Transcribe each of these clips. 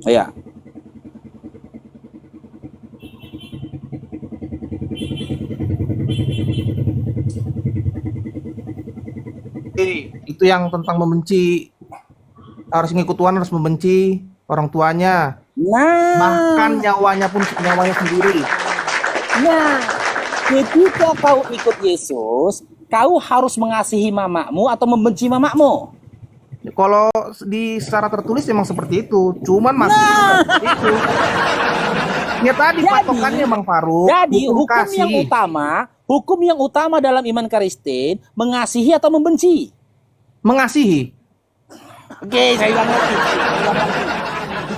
Ya. Itu yang tentang membenci, harus ngikut Tuhan, harus membenci orang tuanya, bahkan Nah, nyawanya sendiri. nah, ketika kau ikut Yesus, kau harus mengasihi mamamu atau membenci mamamu. Kalau di secara tertulis memang seperti itu, cuman masih Nah, seperti itu. Ya tadi patokannya Bang Faruk, jadi hukum kasih. hukum yang utama dalam iman Kristen mengasihi atau membenci. Mengasihi. Oke, saya ulang lagi.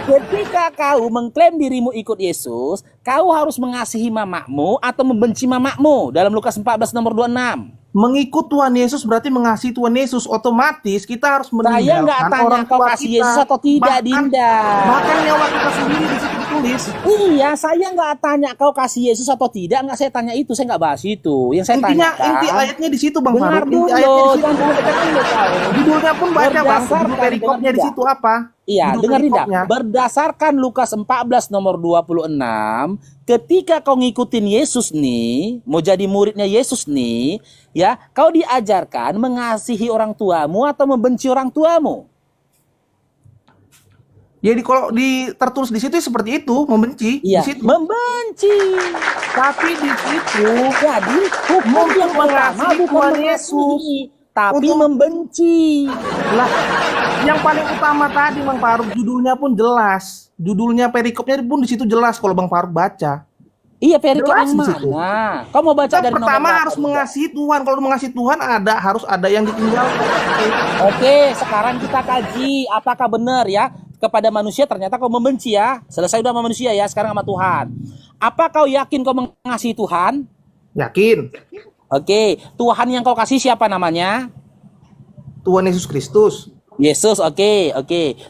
Ketika kau mengklaim dirimu ikut Yesus, kau harus mengasihi mamamu atau membenci mamamu dalam Lukas 14 nomor 26. Mengikut Tuhan Yesus berarti mengasihi Tuhan Yesus. Otomatis kita harus Saya nggak meninggalkan tanya orang kau tua kasih kita. Yesus atau tidak, Dinda. Bahkan nyawa kita sendiri di situ ditulis. Iya, saya nggak tanya kau kasih Yesus atau tidak, nggak saya tanya itu, saya nggak bahas itu. Yang saya Intinya, tanyakan, inti ayatnya di situ Bang dengar Faruk. Inti dulu, ayatnya di situ. jangan dekat dulu kau. Judulnya pun baca Bang. Judul Berdasarkan, perikopnya di dengar situ apa? Iya, Judul dengar Dinda. perikopnya. Berdasarkan Lukas 14 nomor 26, ketika kau ngikutin Yesus nih, mau jadi muridnya Yesus nih, ya, kau diajarkan mengasihi orang tuamu atau membenci orang tuamu. Jadi kalau tertulis di situ seperti itu, membenci. Iya, Di situ. membenci. Tapi di situ Jadi hukum yang pertama mengasihi bukan Tuhan Yesus, mengasihi, tapi untuk membenci. lah, yang paling utama tadi Bang Faruk, judulnya pun jelas. Judulnya perikopnya pun di situ jelas kalau Bang Faruk baca. Iya, perikop Jelas yang di situ. mana? Kau mau baca Yang dari nomor pertama berapa, harus Dinda? mengasihi Tuhan. Kalau mengasihi Tuhan harus ada yang ditinggalkan. Oke, sekarang kita kaji apakah benar ya kepada manusia ternyata kau membenci ya. Selesai udah sama manusia ya, sekarang sama Tuhan. Apa kau yakin kau mengasihi Tuhan? Yakin? Oke, Tuhan yang kau kasih siapa namanya? Tuhan Yesus Kristus. Yesus, oke.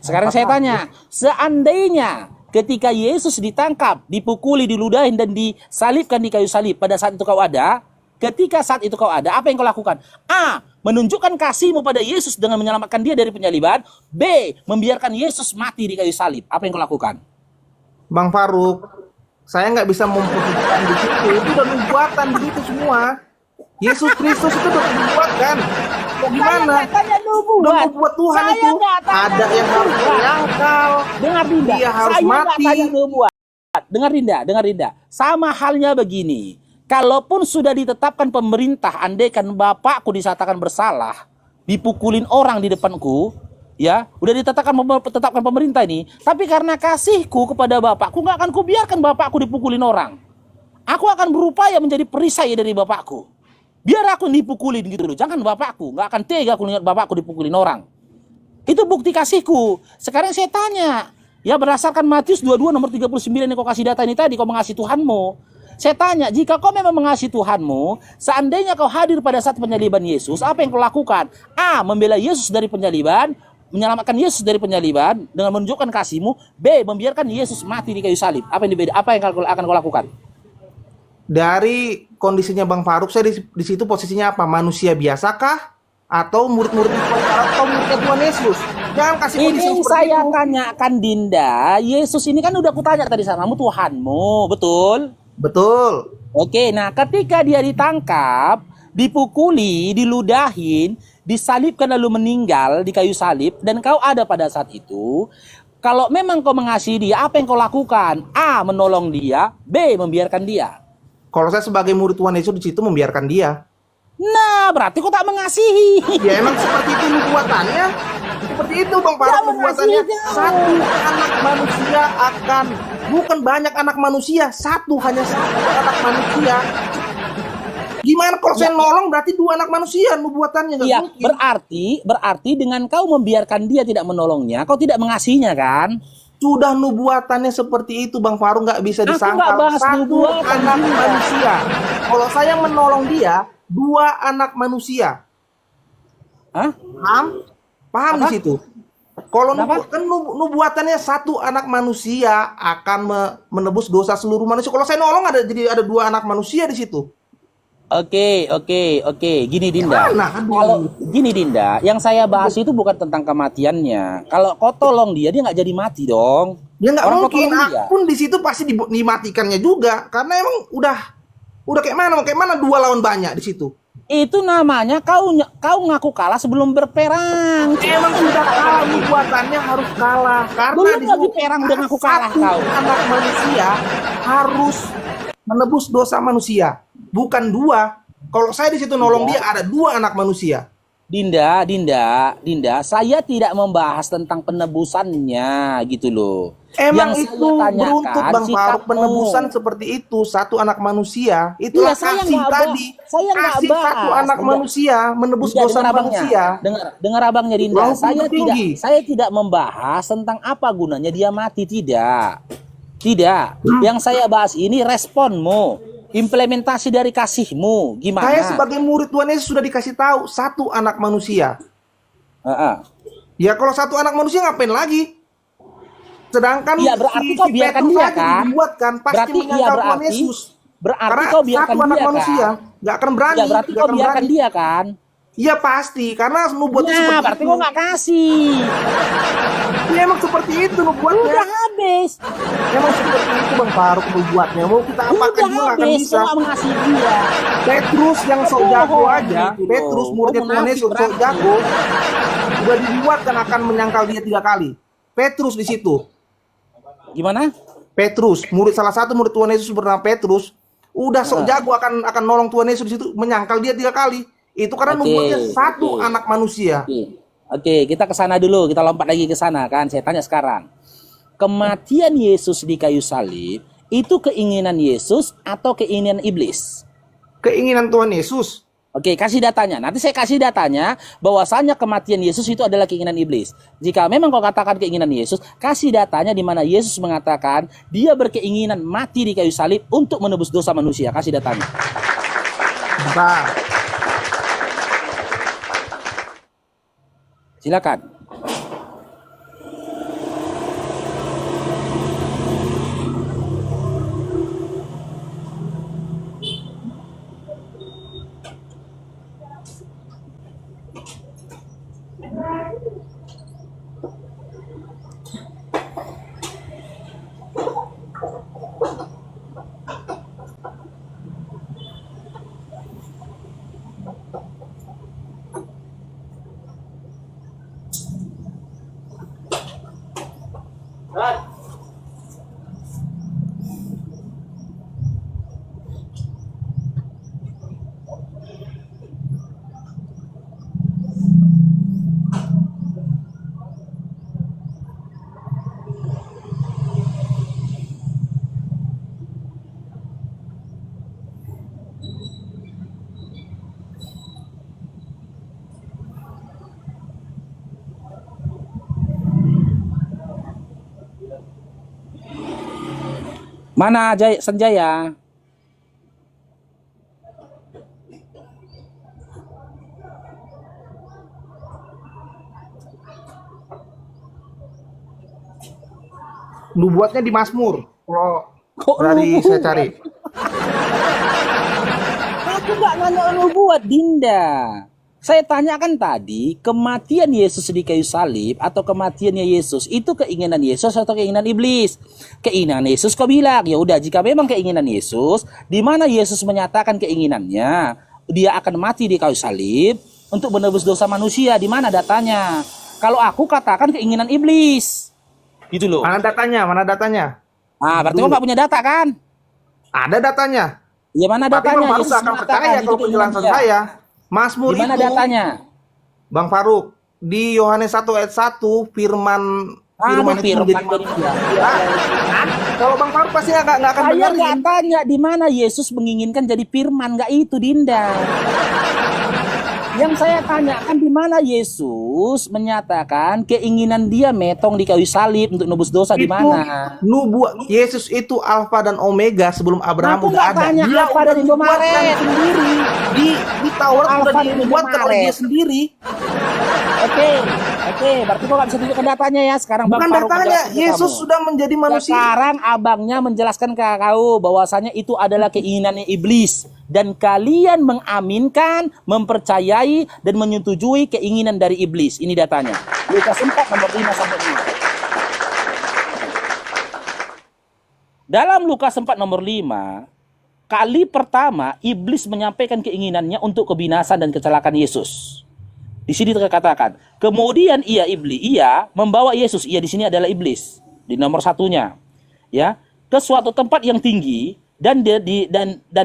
Sekarang saya tanya, seandainya ketika Yesus ditangkap, dipukuli, diludahin, dan disalibkan di kayu salib, pada saat itu kau ada, ketika saat itu kau ada, apa yang kau lakukan? A. Menunjukkan kasihmu pada Yesus dengan menyelamatkan dia dari penyaliban. B. Membiarkan Yesus mati di kayu salib. Apa yang kau lakukan? Bang Faruk, saya nggak bisa memposisikan di situ. Itu udah nubuatan begitu semua. Yesus Kristus itu udah dibuatkan. Mau gimana? Udah membuat Tuhan Saya itu. nggak tanya Ada yang harus menyangkal. Dengar Dinda, Dia harus saya nggak mati. tanya nubuat. Dengar Dinda. Sama halnya begini. Kalaupun sudah ditetapkan pemerintah, andaikan bapakku disatakan bersalah, dipukulin orang di depanku, ya, udah ditetapkan pemerintah ini. Tapi karena kasihku kepada bapakku, nggak akan kubiarkan bapakku dipukulin orang. Aku akan berupaya menjadi perisai dari bapakku. Biar aku dipukulin gitu loh. Jangan bapakku, nggak akan tega aku lihat bapakku dipukulin orang. Itu bukti kasihku. Sekarang saya tanya, ya berdasarkan Matius 22 nomor 39 yang kau kasih data ini tadi, kau mengasihi Tuhanmu. Saya tanya, jika kau memang mengasihi Tuhanmu, seandainya kau hadir pada saat penyaliban Yesus, apa yang kau lakukan? A. Membela Yesus dari penyaliban, menyelamatkan Yesus dari penyaliban dengan menunjukkan kasihmu. B. Membiarkan Yesus mati di kayu salib. Apa yang akan kau lakukan? Dari kondisinya Bang Faruk, saya di situ posisinya apa? Manusia biasakah? Atau murid-murid atau muridnya Tuhan Yesus? Jangan kasih kondisi Ini seperti saya itu. tanyakan Dinda, Yesus ini kan udah kutanya tadi samamu Tuhanmu, betul? Betul. Oke, nah ketika dia ditangkap, dipukuli, diludahin, disalibkan lalu meninggal di kayu salib, dan kau ada pada saat itu, kalau memang kau mengasihi dia, apa yang kau lakukan? A. Menolong dia. B. Membiarkan dia. Kalau saya sebagai murid Tuhan Yesus di situ membiarkan dia. Nah, berarti kau tak mengasihi. Ya emang seperti itu nubuatannya. Seperti itu Bang Faruk nubuatannya. Satu anak manusia akan, bukan banyak anak manusia, hanya satu anak manusia. Gimana kalau saya nolong berarti dua anak manusia nubuatannya? Nggak Iya, mungkin. berarti dengan kau membiarkan dia tidak menolongnya, kau tidak mengasihinya kan? Sudah nubuatannya seperti itu Bang Faruk, nggak bisa Aku disangkal. nggak bahas Satu nubuatan anak juga. manusia. Kalau saya menolong dia, dua anak manusia. Hah? Paham Apa? di situ. Kalau Kenapa? nubuatannya satu anak manusia akan menebus dosa seluruh manusia. Kalau saya nolong ada dua anak manusia di situ. Oke. Gini Dinda. Mana? Aduh. Kalau gini Dinda, yang saya bahas itu bukan tentang kematiannya. Kalau kau tolong dia nggak jadi mati dong. Ya nggak Orang mungkin, potong dia. pun di situ pasti dimatikannya juga, karena emang udah kayak mana dua lawan banyak di situ. Itu namanya kau ngaku kalah sebelum berperang. Emang sudah kalah, nubuatannya harus kalah, karena Belum di lagi situ perang udah ngaku kalah satu kau. anak manusia harus menebus dosa manusia, bukan dua. Kalau saya di situ nolong dia, ada dua anak manusia. Dinda, saya tidak membahas tentang penebusannya gitu loh. Emang Yang itu saya beruntut tanyakan Bang Faruk, sikapmu. penebusan seperti itu, satu anak manusia, itulah Iya, saya kasih nggak tadi. saya nggak Kasih satu bahas. anak manusia menebus Dinda, dosa dengar abangnya. manusia. Dengar abangnya Dinda. Hukum tertinggi. Saya tidak membahas tentang apa gunanya dia mati, tidak. Tidak. Yang saya bahas ini responmu, implementasi dari kasihmu. Gimana? Saya sebagai murid Tuhan Yesus sudah dikasih tahu satu anak manusia. Ya kalau satu anak manusia ngapain lagi? Sedangkan Iya, berarti kau biarkan Petrus dia saja kan? dibuatkan pasti Berarti iya, menyangkal Tuhan berarti- Yesus. Berarti Karena kau biarkan satu anak dia manusia kan? nggak akan berani. Ya, berarti nggak kau akan biarkan berani. dia kan? Iya pasti, karena nubuatnya Nah, seperti berarti itu. kau nggak kasih. Ya emang seperti itu nubuatnya. Udah habis. Emang seperti itu Bang Faruk nubuatnya. Mau kita apakan Udah juga nggak akan habis. bisa. Kau nggak mengasihi dia. Petrus yang sok jago aja, gitu loh. Petrus muridnya Kau Tuhan munafik Yesus sok berarti. jago, udah dibuatkan akan menyangkal dia 3 kali. Petrus di situ. Gimana? Petrus, salah satu murid Tuhan Yesus bernama Petrus, udah sok jago akan nolong Tuhan Yesus di situ, menyangkal dia 3 kali. Itu karena Oke, nubuatnya satu oke. anak manusia. Oke, kita ke sana dulu. Kita lompat lagi ke sana kan. Saya tanya sekarang. Kematian Yesus di kayu salib itu keinginan Yesus atau keinginan iblis? Keinginan Tuhan Yesus. Oke, kasih datanya. Nanti saya kasih datanya bahwasanya kematian Yesus itu adalah keinginan iblis. Jika memang kau katakan keinginan Yesus, kasih datanya di mana Yesus mengatakan dia berkeinginan mati di kayu salib untuk menebus dosa manusia. Kasih datanya. Bentar. Silakan. Mana Sanjaya? Nubuatnya di Mazmur. Kalau Kok dari saya cari. Aku nggak nanya nubuat, Dinda. Saya tanyakan tadi, kematian Yesus di kayu salib atau kematiannya Yesus itu keinginan Yesus atau keinginan iblis? Keinginan Yesus kau bilang, ya udah jika memang keinginan Yesus, di mana Yesus menyatakan keinginannya, dia akan mati di kayu salib untuk menebus dosa manusia, di mana datanya? Kalau aku katakan keinginan iblis. Gitu loh. Mana datanya? Mana datanya? Ah, berarti kau nggak punya data kan? Ada datanya. Ya mana Tapi datanya? Bang Faruk Yesus nggak akan mengatakan percaya itu kalau keinginan penjelasan dia. saya. Mazmur Di mana itu, datanya? Bang Faruk, di Yohanes 1 ayat 1, firman Firman itu menjadi manusia. Kalau Bang Faruk pasti nggak akan Saya nggak dengerin. tanya di mana Yesus menginginkan jadi firman, nggak itu Dinda. Yang saya tanyakan di mana Yesus menyatakan keinginan dia metong di kayu salib untuk nebus dosa di mana? Nubuat Yesus itu Alfa dan Omega sebelum Abraham Aku udah nggak ada. tanya Dia Alfa udah dan Indomaret. dibuatkan sendiri. Di Taurat Alfa udah dan dibuatkan oleh dia Indomaret. sendiri. Oke, berarti kok nggak bisa tunjukkan datanya ya sekarang. Bang Bukan Faruk datanya, menjelaskan ke Yesus kamu. sudah menjadi Ya, manusia. sekarang abangnya menjelaskan ke kau bahwasanya itu adalah keinginannya iblis dan kalian mengaminkan, mempercayai dan menyetujui keinginan dari iblis. Ini datanya. Lukas 4 nomor 5 sampai 6. Dalam Lukas 4 nomor 5, kali pertama iblis menyampaikan keinginannya untuk kebinasan dan kecelakaan Yesus. Di sini terkatakan, kemudian ia membawa Yesus, ia di sini adalah iblis di nomor satunya, ya, ke suatu tempat yang tinggi dan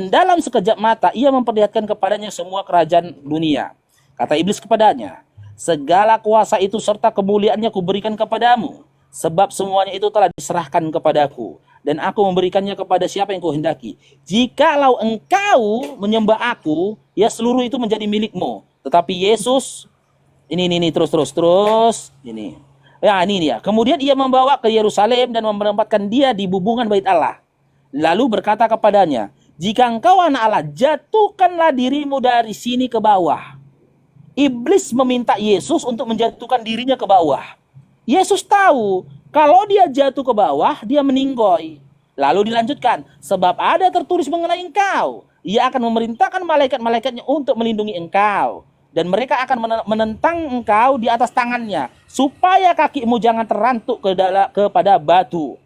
dalam sekejap mata ia memperlihatkan kepadanya semua kerajaan dunia. Kata iblis kepadanya, segala kuasa itu serta kemuliaannya kuberikan kepadamu, sebab semuanya itu telah diserahkan kepadaku, dan aku memberikannya kepada siapa yang kuhendaki. Jikalau engkau menyembah aku, ya seluruh itu menjadi milikmu. Tetapi Yesus ini terus ini. Ya, ini dia. Kemudian ia membawa ke Yerusalem dan menempatkan dia di bubungan bait Allah. Lalu berkata kepadanya, jika engkau anak Allah, jatuhkanlah dirimu dari sini ke bawah. Iblis meminta Yesus untuk menjatuhkan dirinya ke bawah. Yesus tahu kalau dia jatuh ke bawah, dia meninggoy. Lalu dilanjutkan, sebab ada tertulis mengenai engkau, ia akan memerintahkan malaikat-malaikatnya untuk melindungi engkau, dan mereka akan menentang engkau di atas tangannya, supaya kakimu jangan terantuk kepada batu.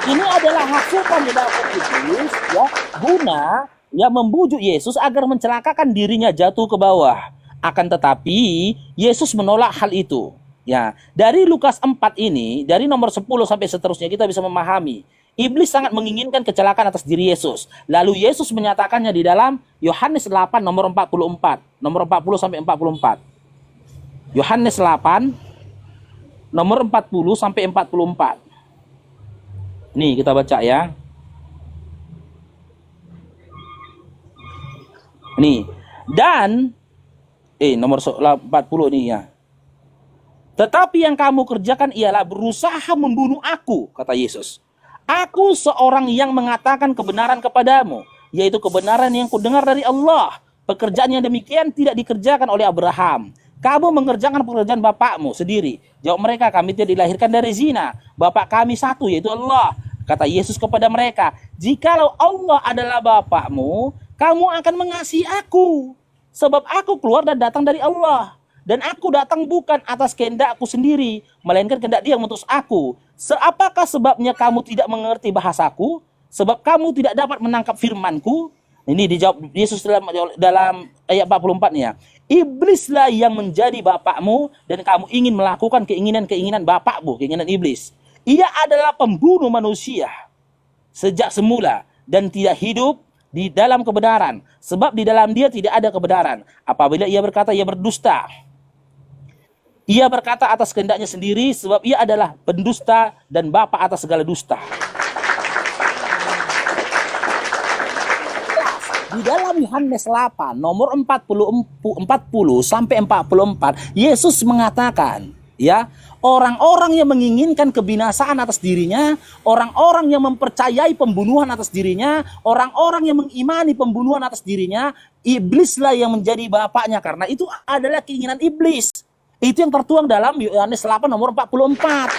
Ini adalah hasil tindakan iblis, ya, guna ya membujuk Yesus agar mencelakakan dirinya jatuh ke bawah. Akan tetapi Yesus menolak hal itu. Ya, dari Lukas 4 ini, dari nomor 10 sampai seterusnya kita bisa memahami iblis sangat menginginkan kecelakaan atas diri Yesus. Lalu Yesus menyatakannya di dalam Yohanes 8 nomor 44, nomor 40 sampai 44. Yohanes 8 nomor 40 sampai 44. Nih kita baca ya. Nih. Dan nomor 40 nih ya. Tetapi yang kamu kerjakan ialah berusaha membunuh aku, kata Yesus. Aku seorang yang mengatakan kebenaran kepadamu, yaitu kebenaran yang kudengar dari Allah. Pekerjaan yang demikian tidak dikerjakan oleh Abraham. Kamu mengerjakan pekerjaan bapakmu sendiri. Jawab mereka, kami tidak dilahirkan dari zina. Bapak kami satu, yaitu Allah. Kata Yesus kepada mereka, jikalau Allah adalah bapakmu, kamu akan mengasihi aku. Sebab aku keluar dan datang dari Allah. Dan aku datang bukan atas kehendakku sendiri, melainkan kehendak Dia yang mengutus aku. Apakah sebabnya kamu tidak mengerti bahasaku? Sebab kamu tidak dapat menangkap firmanku? Ini dijawab Yesus dalam ayat 44-nya. Iblislah yang menjadi bapakmu dan kamu ingin melakukan keinginan-keinginan bapakmu, keinginan iblis. Ia adalah pembunuh manusia sejak semula dan tidak hidup di dalam kebenaran. Sebab di dalam dia tidak ada kebenaran. Apabila ia berkata, ia berdusta. Ia berkata atas kehendaknya sendiri, sebab ia adalah pendusta dan bapa atas segala dusta. Di dalam Yohanes 8 nomor 40 sampai 44, Yesus mengatakan, ya, orang-orang yang menginginkan kebinasaan atas dirinya, orang-orang yang mempercayai pembunuhan atas dirinya, orang-orang yang mengimani pembunuhan atas dirinya, iblislah yang menjadi bapaknya, karena itu adalah keinginan iblis. Itu yang tertuang dalam Yohanes 8 nomor 44.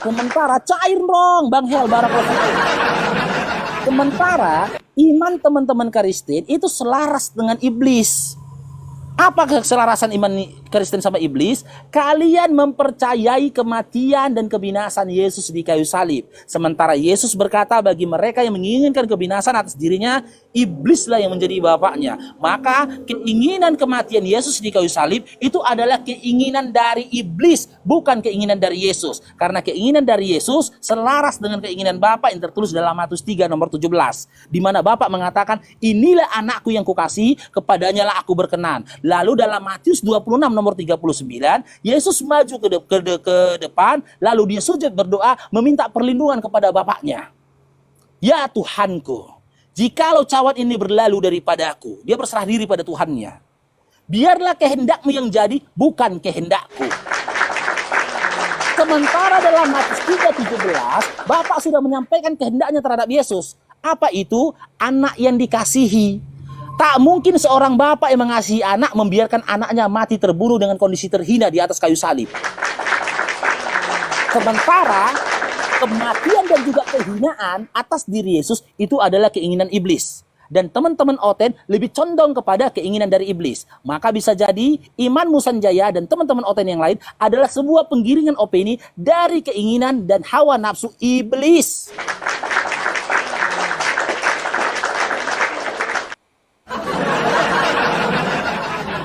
Sementara cair dong Bang Hel barakallahu. Sementara iman teman-teman Kristen itu selaras dengan iblis. Apa keselarasan iman Kristen sama iblis? Kalian mempercayai kematian dan kebinasan Yesus di kayu salib. Sementara Yesus berkata bagi mereka yang menginginkan kebinasan atas dirinya, iblislah yang menjadi bapaknya. Maka keinginan kematian Yesus di kayu salib itu adalah keinginan dari iblis, bukan keinginan dari Yesus. Karena keinginan dari Yesus selaras dengan keinginan Bapa yang tertulis dalam Matius 3 nomor 17. Di mana Bapa mengatakan, inilah anakku yang kukasihi, kepadanya lah aku berkenan. Lalu dalam Matius 26 nomor 39, Yesus maju ke depan, lalu dia sujud berdoa meminta perlindungan kepada Bapaknya. Ya Tuhanku, jikalau cawan ini berlalu daripadaku, dia berserah diri pada Tuhannya. Biarlah kehendakmu yang jadi, bukan kehendakku. Sementara dalam Matius 3:17, Bapak sudah menyampaikan kehendaknya terhadap Yesus. Apa itu? Anak yang dikasihi. Tak mungkin seorang bapak yang mengasihi anak membiarkan anaknya mati terbunuh dengan kondisi terhina di atas kayu salib. Sementara kematian dan juga kehinaan atas diri Yesus itu adalah keinginan iblis. dan teman-teman Oten lebih condong kepada keinginan dari iblis. Maka bisa jadi Iman Musanjaya dan teman-teman Oten yang lain adalah sebuah penggiringan opini dari keinginan dan hawa nafsu iblis.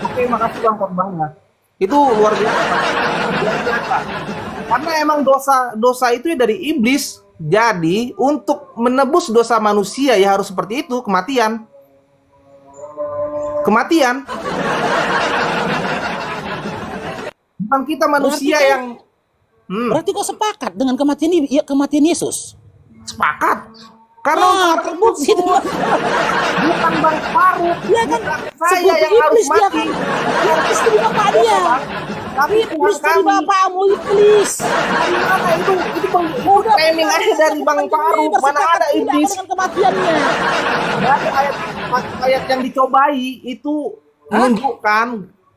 Oke, makasih Bang khotbahnya. Itu luar biasa. Luar biasa. Karena emang dosa itu ya dari iblis. Jadi untuk menebus dosa manusia ya harus seperti itu, kematian. Kematian. Bukan kita manusia Berarti yang Berarti kau sepakat dengan kematian Yesus? sepakat. Karena terbukti itu. bukan Bang Faruk, Dia kan saya yang harus iblis, dia mati. kan iblis jadi bapak dia. Tapi Iblis Tuhan jadi kami. bapakmu, iblis. Dari mana itu training aja dari Bang Faruk. Mana ada iblis? Dengan kematiannya. Dari ayat yang dicobai itu menunjukkan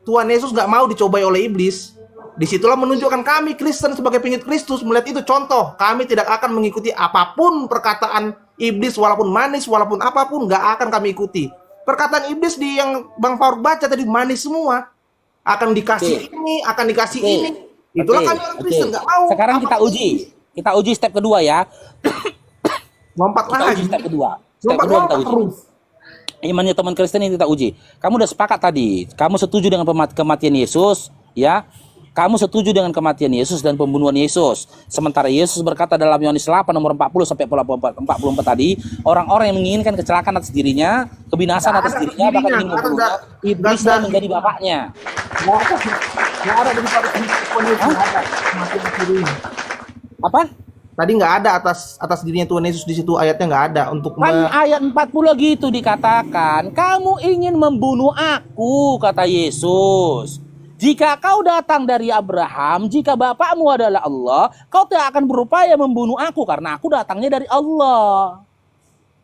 Tuhan Yesus nggak mau dicobai oleh iblis. Disitulah menunjukkan kami Kristen sebagai pengikut Kristus melihat itu contoh. Kami tidak akan mengikuti apapun perkataan iblis, walaupun manis, walaupun apapun, nggak akan kami ikuti. Perkataan iblis di yang Bang Faruk baca tadi manis semua. Akan dikasih ini, akan dikasih ini. Itulah kami orang Kristen nggak mau. Sekarang kita uji. Kita uji step kedua ya. Lompat Kita uji lagi. step kedua. Step kedua kita uji. Terus. Imannya teman Kristen ini kita uji. Kamu udah sepakat tadi. Kamu setuju dengan kematian Yesus, ya? Kamu setuju dengan kematian Yesus dan pembunuhan Yesus. Sementara Yesus berkata dalam Yohanes 8 nomor 40 sampai 44 tadi, orang-orang yang menginginkan kecelakaan atas dirinya, kebinasaan atas dirinya, bahkan ingin membunuhnya, iblis dan menjadi bapaknya. Nggak ada di Tuhan Yesus, nggak ada. Mati ini. Apa? Tadi nggak ada atas dirinya Tuhan Yesus di situ, ayatnya nggak ada untuk Kan ayat 40 gitu dikatakan, kamu ingin membunuh aku, kata Yesus. Jika kau datang dari Abraham, jika bapakmu adalah Allah, kau tidak akan berupaya membunuh aku karena aku datangnya dari Allah.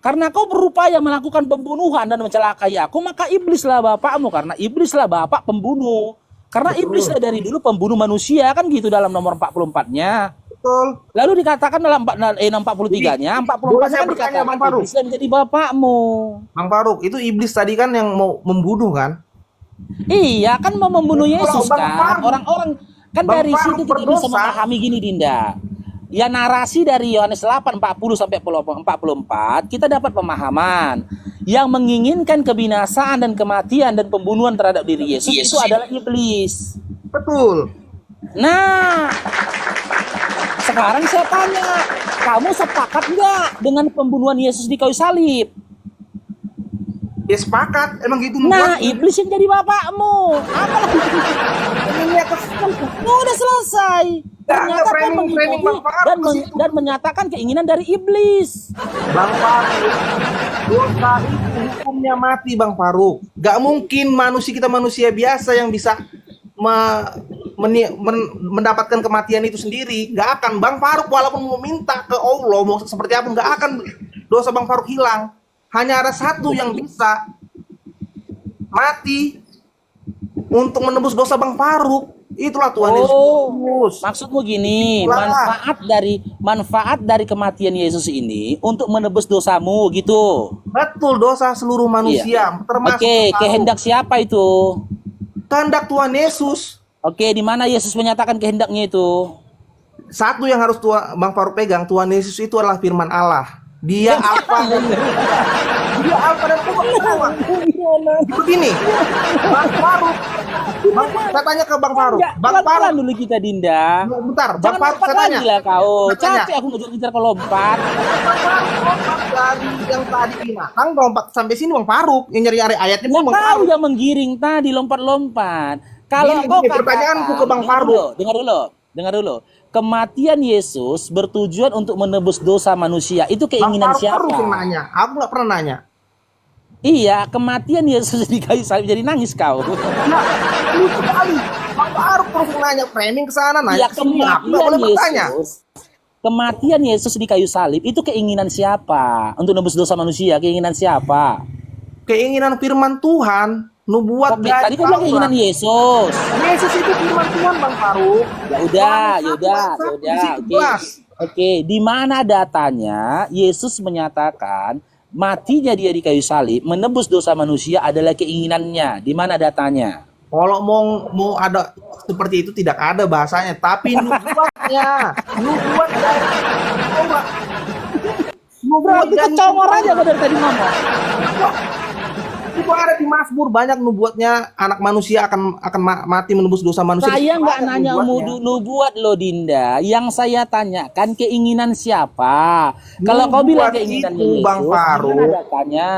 Karena kau berupaya melakukan pembunuhan dan mencelakai aku, maka iblislah bapakmu karena iblislah bapak pembunuh. Karena iblislah dari dulu pembunuh manusia, kan gitu dalam nomor 44-nya. betul. Lalu dikatakan dalam 43-nya, 44 Boleh saya kan bertanya, dikatakan Bang Faruk? iblis dan jadi bapakmu. Bang Faruk, itu iblis tadi kan yang mau membunuh kan? Iya, kan mau membunuh Yesus Bang kan. Faruk- Orang-orang kan Bang dari Faruk situ kita bisa berdosa. memahami gini Dinda. Ya narasi dari Yohanes 8 40 sampai 44 kita dapat pemahaman yang menginginkan kebinasaan dan kematian dan pembunuhan terhadap diri Yesus itu adalah iblis. Betul. Nah, sekarang saya tanya, kamu sepakat nggak dengan pembunuhan Yesus di kayu salib? Ya sepakat, emang gitu Nah, membuat. iblis yang jadi bapakmu. Apa lagi? Ini atas Udah selesai. Ternyata kan framing mengikuti Bang Faruk dan, ke situ. dan menyatakan keinginan dari iblis. Bang Faruk, dosa itu hukumnya mati Bang Faruk. Gak mungkin kita manusia biasa yang bisa mendapatkan kematian itu sendiri. Gak akan. Bang Faruk walaupun mau minta ke Allah mau seperti apa, gak akan dosa Bang Faruk hilang. Hanya ada satu yang bisa mati untuk menebus dosa Bang Faruk. Itulah Tuhan Yesus. Maksudmu gini, manfaat dari kematian Yesus ini untuk menebus dosamu gitu. Betul, dosa seluruh manusia, termasuk Oke, Bang Faruk. kehendak siapa itu? Kehendak Tuhan Yesus. Oke, di mana Yesus menyatakan kehendaknya itu? Satu yang harus Bang Faruk pegang, Tuhan Yesus itu adalah firman Allah. Dia Alfa dan dia Alfa dan Omega. Begini, Bang Faruk. Saya tanya ke Bang Faruk. Bang Pelan-pelan Faruk, dulu kita Dinda. bentar. Bang Jangan Faruk, lompat saya tanya. lagi lah kau. Saya tanya. Capek aku ngejar-ngejar kau lompat. Bang Faruk lompat dari yang tadi binatang lompat sampai sini Bang Faruk. Yang nyari ayatnya Lah Bang kau Faruk. yang menggiring tadi lompat-lompat. Kalau Gini, kau pertanyaanku ke Bang Faruk. Dengar dulu. Kematian Yesus bertujuan untuk menebus dosa manusia. Itu Bang keinginan Faruk siapa? terus yang nanya. Aku nggak pernah nanya. Iya, kematian Yesus di kayu salib jadi nangis kau. Nah, lucu sekali. Bang Faruk terus yang nanya, framing ke sana nanya. Iya, ke sini. Aku nggak boleh bertanya. Kematian Yesus di kayu salib itu keinginan siapa? Untuk menebus dosa manusia, keinginan siapa? Keinginan firman Tuhan. Nubuat Oke, tadi kau bilang keinginan Yesus. Yesus itu firman Tuhan Bang Faruk. Ya udah. Oke. Jelas. Oke, di mana datanya Yesus menyatakan matinya dia di kayu salib, menebus dosa manusia adalah keinginannya. Di mana datanya? Kalau mau ada seperti itu tidak ada bahasanya, tapi nubuatnya, nubuat dari Allah. Nubuat Berarti dari kecongor aja kau dari tadi ngomong. itu ada di Mazmur, banyak nubuatnya, anak manusia akan mati menebus dosa manusia. Saya nggak Banyak nanya nubuatnya. nubuat lo Dinda. Yang saya tanyakan keinginan siapa. Kalau kau bilang Nubuat keinginannya itu, Yesus, Bang Farouk, gimana datanya?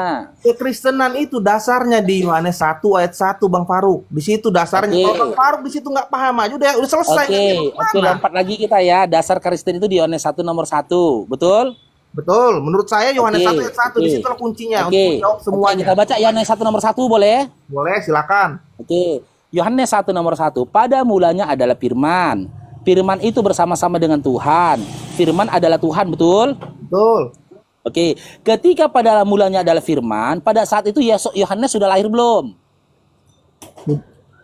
Kekristenan itu dasarnya di Yohanes 1 ayat 1, Bang Faruk. Di situ dasarnya. Oke. Kalau Bang Faruk di situ nggak paham aja udah selesai. Oke, lompat lagi kita ya. Dasar Kristen itu di Yohanes 1 nomor 1, betul? Betul, menurut saya Yohanes 1 ayat 1 di situ kuncinya untuk menjawab semuanya. Kita baca Yohanes 1 nomor 1 boleh? Boleh, silakan. Oke. Yohanes 1 nomor 1. Pada mulanya adalah firman. Firman itu bersama-sama dengan Tuhan. Firman adalah Tuhan, betul? Betul. Oke. Ketika pada mulanya adalah firman, pada saat itu Yohanes sudah lahir belum?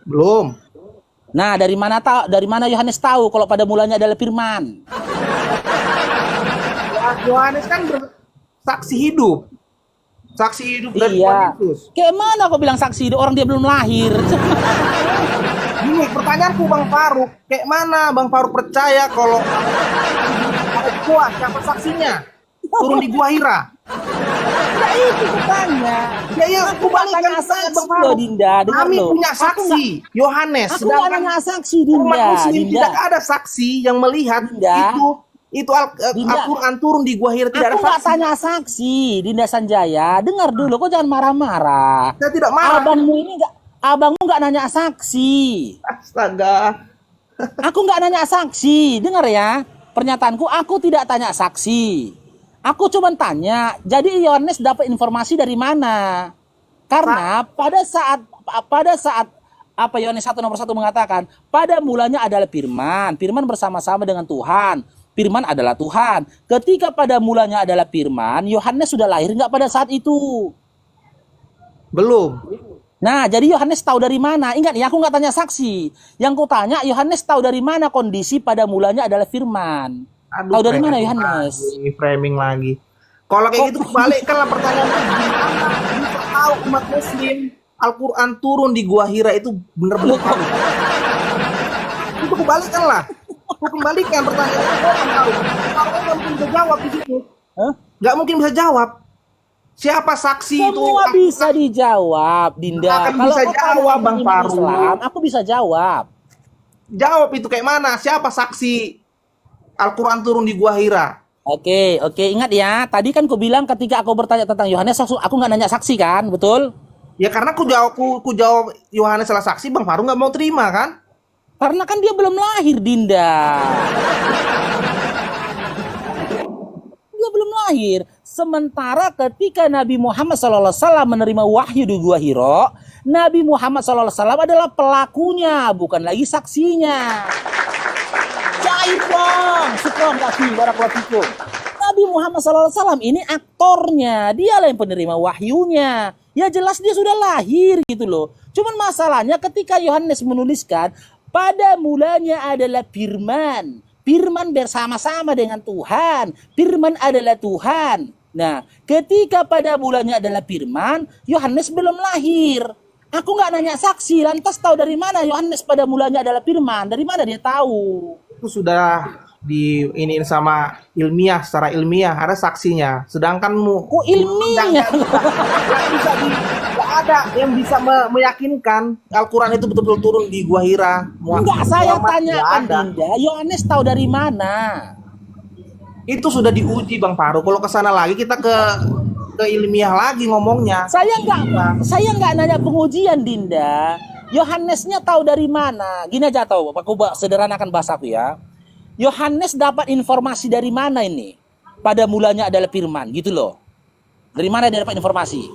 Belum. Nah, dari mana Yohanes tahu kalau pada mulanya adalah firman? Yohanes kan saksi hidup. Saksi hidup dari Iya. Tuhan Yesus. Kayak mana kau bilang saksi hidup? Orang dia belum lahir. Ini pertanyaanku Bang Faruk, kayak mana Bang Faruk percaya kalau ada gua, siapa saksinya? Turun di Gua Hira. Nah, itu katanya. Ya, aku balikan tanya saya saksi Bang lo, Faruk. Dinda. Dengar Kami lo. punya saksi, Yohanes. Aku nggak Sedangkan nanya saksi, umat Dinda. Muslim Dinda. tidak ada saksi yang melihat Dinda. itu Dinda. Al-Quran turun di Gua Hira, tidak Aku ada nggak saksi. tanya saksi, Dinda Sanjaya. Dengar dulu, kok jangan marah-marah. Saya tidak marah. Abangmu nggak nanya saksi. Astaga. Aku nggak nanya saksi. Dengar ya, pernyataanku. Aku tidak tanya saksi. Aku cuma tanya. Jadi Yohanes dapat informasi dari mana? Karena pada saat apa Yohanes 1 nomor 1 mengatakan, pada mulanya adalah firman. Firman bersama-sama dengan Tuhan. Firman adalah Tuhan. Ketika pada mulanya adalah firman, Yohanes sudah lahir nggak pada saat itu? Belum. Nah, jadi Yohanes tahu dari mana? Ingat ya, aku nggak tanya saksi. Yang ku tanya, Yohanes tahu dari mana kondisi pada mulanya adalah firman. Aduh, Tahu dari mana framing Yohanes? lagi, framing lagi. Kalau kayak gitu balikkanlah pertanyaan, gimana bisa tahu umat Muslim Al-Quran turun di Gua Hira itu benar-benar tahu? Itu kebalikanlah. Aku kembalikan pertanyaan itu. Kalau nggak mungkin bisa jawab di situ. Hah? Nggak mungkin bisa jawab. Siapa saksi itu? Semua bisa dijawab, Dinda. Akan Kalau bisa kau tanya jawab, Bang iman Faruk. Islam, aku bisa jawab. Jawab itu kayak mana? Siapa saksi Al-Quran turun di Gua Hira? Oke, ingat ya. Tadi kan ku bilang ketika aku bertanya tentang Yohanes, aku nggak nanya saksi kan, betul? Ya karena ku jawab Yohanes salah saksi, Bang Faruk nggak mau terima kan? Karena kan dia belum lahir, Dinda. Dia belum lahir. Sementara ketika Nabi Muhammad SAW menerima wahyu di Gua Hira, Nabi Muhammad SAW adalah pelakunya, bukan lagi saksinya. Jaib bang, syukron kasih, barakallahu fikum. Nabi Muhammad SAW ini aktornya, dialah yang penerima wahyunya. Ya jelas dia sudah lahir gitu loh. Cuman masalahnya ketika Yohanes menuliskan, pada mulanya adalah firman. Firman bersama-sama dengan Tuhan. Firman adalah Tuhan. Nah, ketika pada mulanya adalah firman, Yohanes belum lahir. Aku nggak nanya saksi, lantas tahu dari mana Yohanes pada mulanya adalah firman? Dari mana dia tahu? Itu sudah diiniin sama ilmiah, secara ilmiah ada saksinya. Sedangkan Kok ilmiah? nggak ada yang bisa meyakinkan Al-Quran itu betul-betul turun di Gua Hira. Enggak, saya Muhammad tanyakan nggak ada. Dinda, Yohanes tahu dari mana? Itu sudah diuji Bang Faruk. Kalau ke sana lagi kita ke ilmiah lagi ngomongnya. Saya nggak nanya pengujian, Dinda. Yohanesnya tahu dari mana? Gini aja tahu, aku sederhanakan bahasaku ya. Yohanes dapat informasi dari mana ini? Pada mulanya adalah firman, gitu loh. Dari mana dia dapat informasi?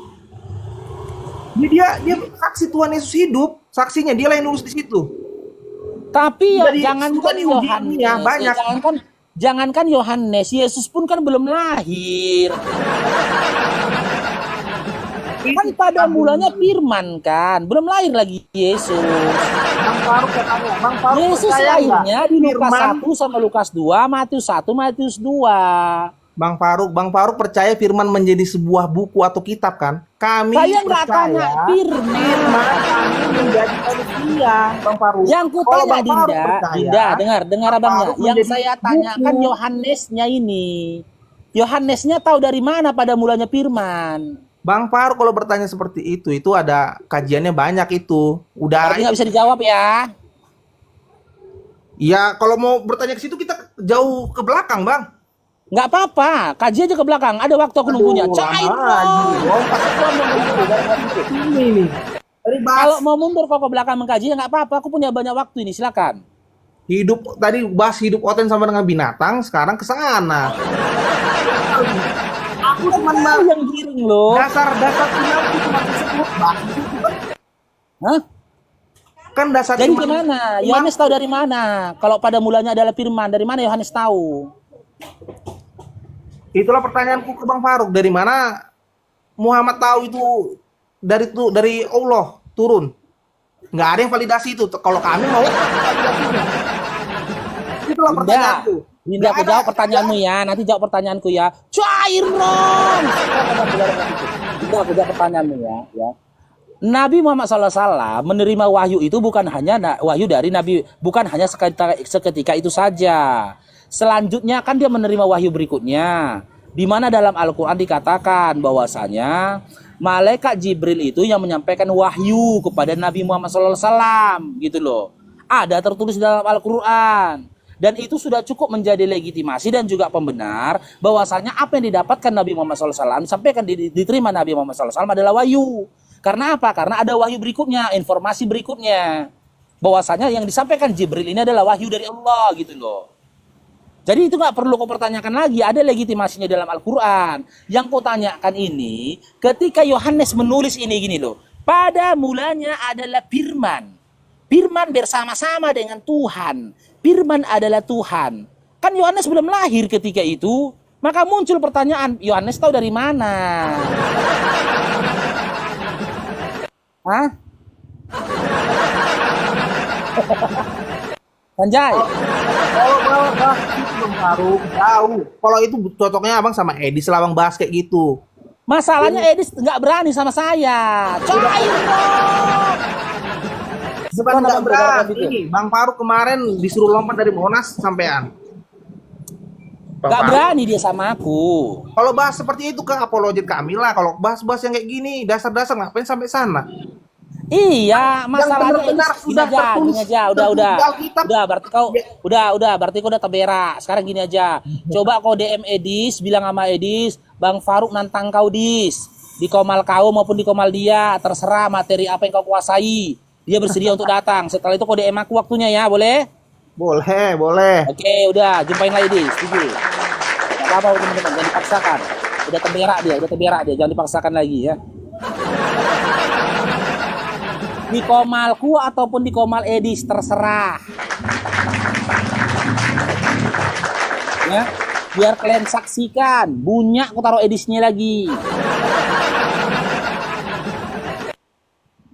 Dia saksi Tuhan Yesus hidup, saksinya dia yang nulis di situ. Tapi ya, Sudah jangankan diuji Yohanes, ilmiah, banyak. jangankan Yohanes, Yesus pun kan belum lahir. Kan pada mulanya firman kan, belum lahir lagi Yesus. Bang Faruk katanya, Bang Faruk Yesus percaya lahirnya nggak? di Lukas Firman, 1 sama Lukas 2, Matius 1, Matius 2. Bang Faruk percaya firman menjadi sebuah buku atau kitab kan? Kami Saya nggak tanya percaya firman. firman kami menjadi manusia, Bang Faruk. Yang ku Kalau tanya Bang Faruk Dinda, percaya, dengar Bang abangnya. Faruk Yang menjadi saya buku. tanyakan Yohanesnya ini. Yohanesnya tahu dari mana pada mulanya firman? Bang Faruk kalau bertanya seperti itu ada kajiannya banyak itu. Udah, Berarti nggak bisa dijawab ya. ya kalau mau bertanya ke situ kita jauh ke belakang, Bang. Nggak apa-apa, kaji aja ke belakang. Ada waktu aku nunggunya. Aduh, Cair lama lagi. dong. Wow, pas itu mau ini nih. Dari Kalau bahas mau mundur kok ke belakang mengkaji ya nggak apa-apa. Aku punya banyak waktu ini, silakan. hidup tadi bahas hidup Oten sama dengan binatang, sekarang ke sana. Aku cuma Tahu yang giring loh. dasar iman itu cuma disebut, Bang. Hah? Kan dasar Jadi iman. gimana? Yohanes tahu dari mana? Kalau pada mulanya adalah firman, dari mana Yohanes tahu? Itulah pertanyaanku ke Bang Faruk, dari mana Muhammad tahu itu dari Allah turun. Nggak ada yang validasi itu. Kalau kami mau validasinya. Itulah pertanyaanku. Dinda, aku jawab pertanyaanmu ya. Nanti jawab pertanyaanku ya. Cair dong. Dinda, aku jawab pertanyaanmu ya. Nabi Muhammad SAW menerima wahyu itu bukan hanya wahyu dari Nabi, bukan hanya seketika itu saja. Selanjutnya kan dia menerima wahyu berikutnya, di mana dalam Al-Quran dikatakan bahwasanya malaikat Jibril itu yang menyampaikan wahyu kepada Nabi Muhammad SAW, gitu loh. Ada tertulis dalam Al-Quran. Dan itu sudah cukup menjadi legitimasi dan juga pembenar bahwasanya apa yang didapatkan Nabi Muhammad SAW disampaikan diterima Nabi Muhammad SAW adalah wahyu. Karena apa? Karena ada wahyu berikutnya, informasi berikutnya. Bahwasanya yang disampaikan Jibril ini adalah wahyu dari Allah, gitu loh. Jadi itu nggak perlu kau pertanyakan lagi, ada legitimasinya dalam Al-Quran. Yang kau tanyakan ini, ketika Yohanes menulis ini gini loh. Pada mulanya adalah firman. Firman bersama-sama dengan Tuhan. Firman adalah Tuhan. Kan Yohanes belum lahir ketika itu. Maka muncul pertanyaan, Yohanes tahu dari mana? Hah? Sanjay? Kalau bahas itu Bang Faruk jauh. Kalau itu cocoknya abang sama Edi selawang bahas kayak gitu. Masalahnya Edis nggak berani sama saya. Cair dong. Bukan nggak berani. Bang Faruk kemarin disuruh lompat dari Monas sampean. Nggak berani dia sama aku. Kalau bahas seperti itu ke apologet kami lah. Kalau bahas-bahas yang kayak gini, dasar-dasar ngapain sampai sana? Iya, masalahnya benar-benar Edis, sudah gini aja, tertulis, gini aja, tertulis Alkitab. berarti kau, berarti kau udah terberak. Sekarang gini aja, coba kau DM Edis, bilang sama Edis, Bang Faruk nantang kau Dis, di komal kau maupun di komal dia, terserah materi apa yang kau kuasai, dia bersedia untuk datang. Setelah itu kau DM aku waktunya ya, boleh? Boleh. Oke, udah, jumpain lagi Dis, setuju. Gak apa-apa teman-teman, jangan dipaksakan. Udah terberak dia, jangan dipaksakan lagi ya. Di komalku ataupun di komal Edis terserah ya, biar kalian saksikan. Bunyak aku taruh Edisnya lagi.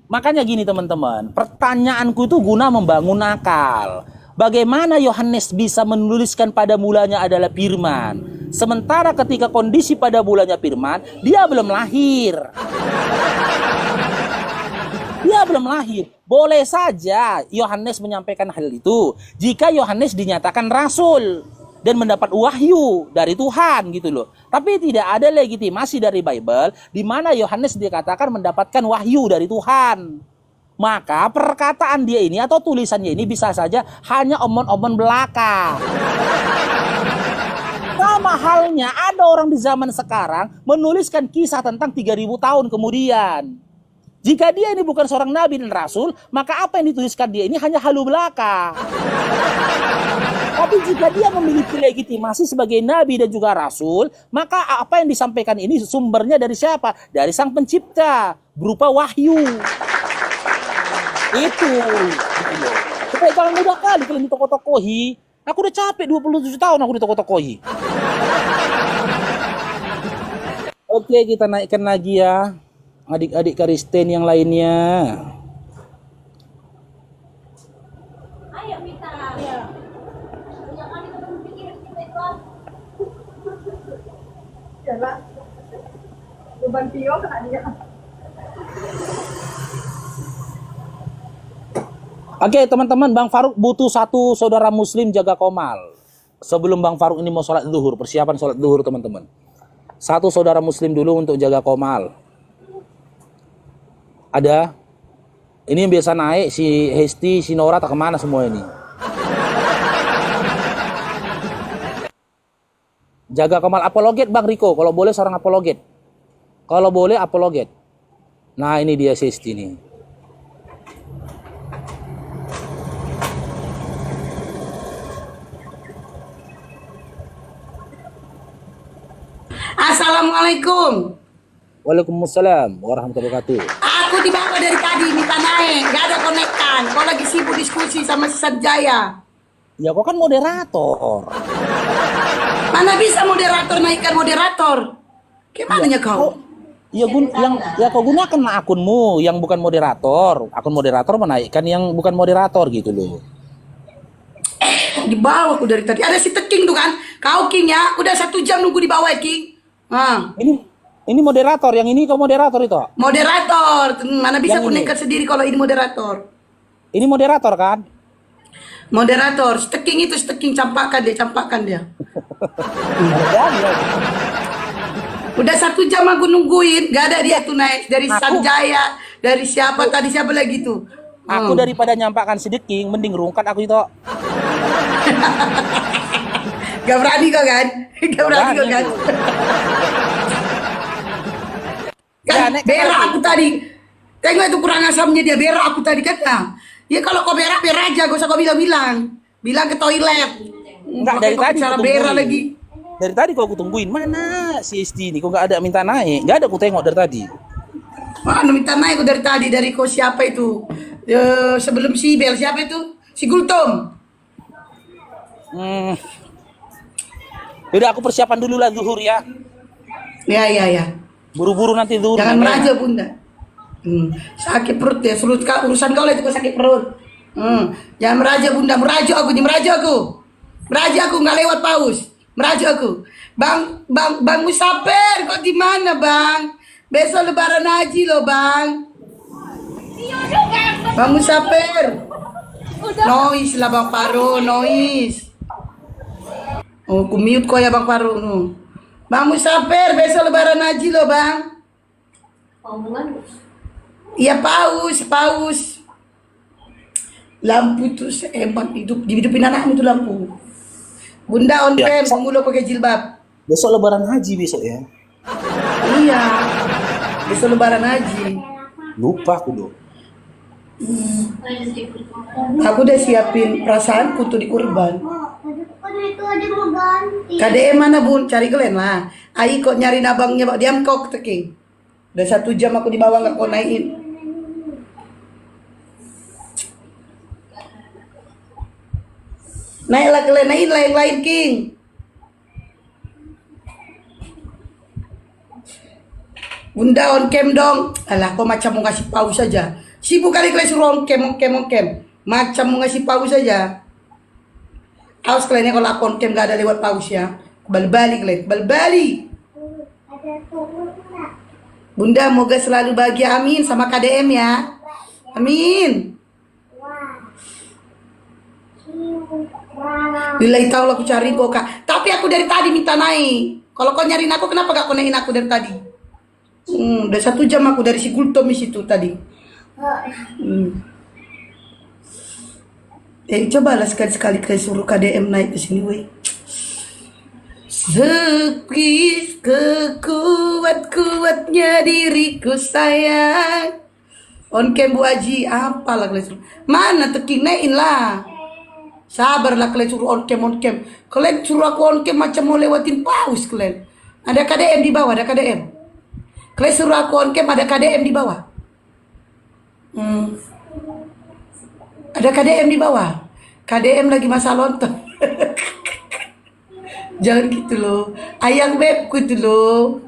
Makanya gini teman-teman, pertanyaanku itu guna membangun akal. Bagaimana Yohanes bisa menuliskan pada mulanya adalah firman, sementara ketika kondisi pada mulanya firman, dia belum lahir. Dia belum lahir. Boleh saja Yohanes menyampaikan hal itu jika Yohanes dinyatakan rasul dan mendapat wahyu dari Tuhan, gitu loh. Tapi tidak ada legitimasi dari Bible di mana Yohanes dikatakan mendapatkan wahyu dari Tuhan. Maka perkataan dia ini atau tulisannya ini bisa saja hanya omong-omong belaka. Sama halnya ada orang di zaman sekarang menuliskan kisah tentang 3000 tahun kemudian. Jika dia ini bukan seorang nabi dan rasul, maka apa yang dituliskan dia ini hanya halu belaka. Tapi jika dia memiliki legitimasi sebagai nabi dan juga rasul, maka apa yang disampaikan ini sumbernya dari siapa? Dari Sang Pencipta, berupa wahyu. Itu. Supaya jangan mudah kali kalian ditoko-tokohi. Aku udah capek 27 tahun aku ditoko-tokohi. Oke, kita naikkan lagi ya. Adik-adik Kristen yang lainnya. Ayo Mita. Ya. Jangan kita berpikir kita itu. Oke teman-teman, Bang Faruk butuh satu saudara muslim jaga komal. Sebelum Bang Faruk ini mau sholat zuhur, persiapan sholat zuhur teman-teman. Satu saudara muslim dulu untuk jaga komal. Ada? Ini yang biasa naik, si Hesti, si Nora, tak kemana semua ini? Jaga komal apologet Bang Riko, kalau boleh seorang apologet. Kalau boleh apologet. Nah ini dia si Hesti nih. Assalamualaikum. Waalaikumsalam warahmatullahi wabarakatuh. Aku di bawah dari tadi minta naik, nggak ada konektan. Kau lagi sibuk diskusi sama si Sanjaya. Ya kok kan moderator. Mana bisa moderator naikkan moderator? Gimana ya kau? Kau gunakan akunmu yang bukan moderator. Akun moderator menaikkan yang bukan moderator gitu loh. Di bawah aku dari tadi. Ada si Teking tuh kan? Kau King ya, udah 1 jam nunggu di bawah ya King. Ini moderator, yang ini kau moderator itu. Moderator, mana bisa Yang aku ini? nekat sendiri kalau ini moderator. Ini moderator kan? Moderator, Teking itu Teking campakkan dia. Udah 1 jam aku nungguin, gak ada dia tuh naik dari Sanjaya, dari siapa lagi tuh. Aku daripada nyampakkan sedikit, mending rungkat aku itu. Gak berani kau kan? Ya, Kan berak aku tadi. Tengok itu kurang asamnya dia, berak aku tadi kan. Nah, ya kalau kau berak aja, gak usah kau bilang. Bilang ke toilet. Enggak, dari tadi cara aku berak tungguin. lagi. Dari tadi kau tungguin, mana si Esti ini? Kok nggak ada minta naik? Nggak ada aku tengok dari tadi. Mana minta naik aku dari tadi, dari kau siapa itu? Sebelum si Bel, siapa itu? Si Gultom. Udah aku persiapan dulu lah zuhur ya. Ya. Buru-buru nanti zuhur. Jangan meraja bunda. Sakit perut ya, urusan kau lah itu kau sakit perut. Jangan meraja bunda, meraja aku nggak lewat paus, meraja aku. Bang Musaper, kok di mana bang? Besok lebaran haji loh bang. Bang Musaper. Noise lah Bang Faru, noise. Oh, ku mute kok ya Bang Faru. Bang Musaper, besok lebaran haji loh bang. Iya paus. Lampu tuh emang hidupin anakmu tuh lampu. Bunda on cam, pengulo pakai jilbab. Besok lebaran haji besok ya. Iya. Besok lebaran haji. Lupa aku dong. Aku udah siapin perasaanku tuh di kurban. Itu aja mau ganti. KDM mana bun? Cari kalian lah. Ai kok nyariin abangnya, Pak. Diam kau Teking. Udah 1 jam aku di bawah nggak kau naikin. Naiklah kalian, naik lain King. Bunda on cam dong. Alah, kok macam mau ngasih paus saja. Sibuk kali kalian suruh on cam. Macam mau ngasih paus saja. Awas kalian ya kalau aku on cam gak ada lewat paus ya. Balik kalian, balik. Ada turun nggak? Bunda, moga selalu bahagia, amin, sama KDM ya. Amin. Billahi ta'ala aku cari kok kak. Tapi aku dari tadi minta naik. Kalau kau nyariin aku, kenapa gak kau naikin aku dari tadi? Udah 1 jam aku dari si Gultom situ tadi. Cobalah sekali-sekali kalian suruh KDM naik ke sini, weh. Sekis kekuat-kuatnya diriku sayang. On cam Bu Haji, apalah kalian suruh. Mana Teking naikin lah. Sabarlah kalian suruh on cam. Kalian suruh aku on cam macam mau lewatin paus kalian. Ada KDM di bawah, ada KDM. Kalian suruh aku on cam, ada KDM di bawah. Ada KDM di bawah. KDM lagi masa lontong. Jangan gitu loh. Ayang bebku itu loh.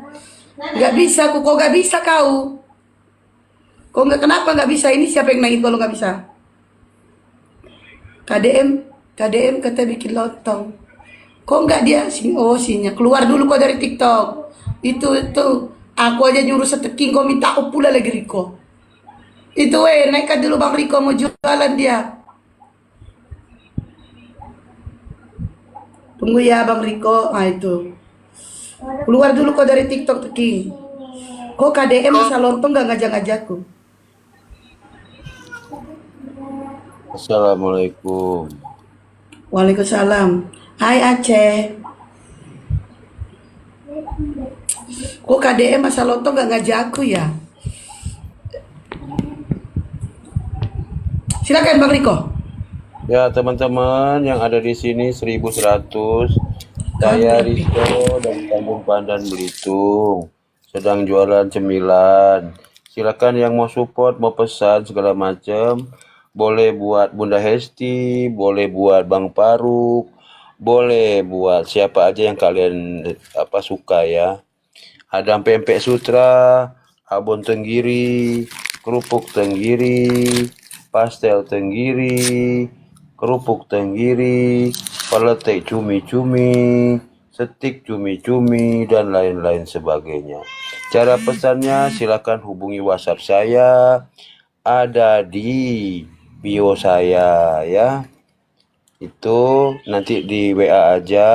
Gak bisa aku, kok gak bisa kau. Kok nggak, kenapa gak bisa? Ini siapa yang naikin kalau gak bisa? KDM kata bikin lontong. Kok nggak dia? Sinya keluar dulu kok dari TikTok. Itu Aku aja nyuruh seteking kau minta aku pula lagi Riko. Itu naikkan dulu Bang Riko mau jualan dia. Tunggu ya Bang Riko. Nah itu. Keluar dulu kau dari TikTok Teking. Kok KDM masa lontong gak ngajak-ngajakku? Assalamualaikum. Waalaikumsalam. Hai Aceh. Kok KDM masa lontong gak ngajak aku ya? Silakan Bang Riko. Ya teman-teman yang ada di sini 1100. Saya Rizko dari Tanjung Pandan Belitung. Sedang jualan cemilan. Silakan yang mau support, mau pesan segala macam. Boleh buat Bunda Hesti, boleh buat Bang Faruk, boleh buat siapa aja yang kalian suka ya. Ada pempek sutra, abon tenggiri, kerupuk tenggiri, pastel tenggiri, kerupuk tenggiri, peletek cumi-cumi, stik cumi-cumi, dan lain-lain sebagainya. Cara pesannya silakan hubungi WhatsApp saya, ada di bio saya ya. Itu nanti di WA aja,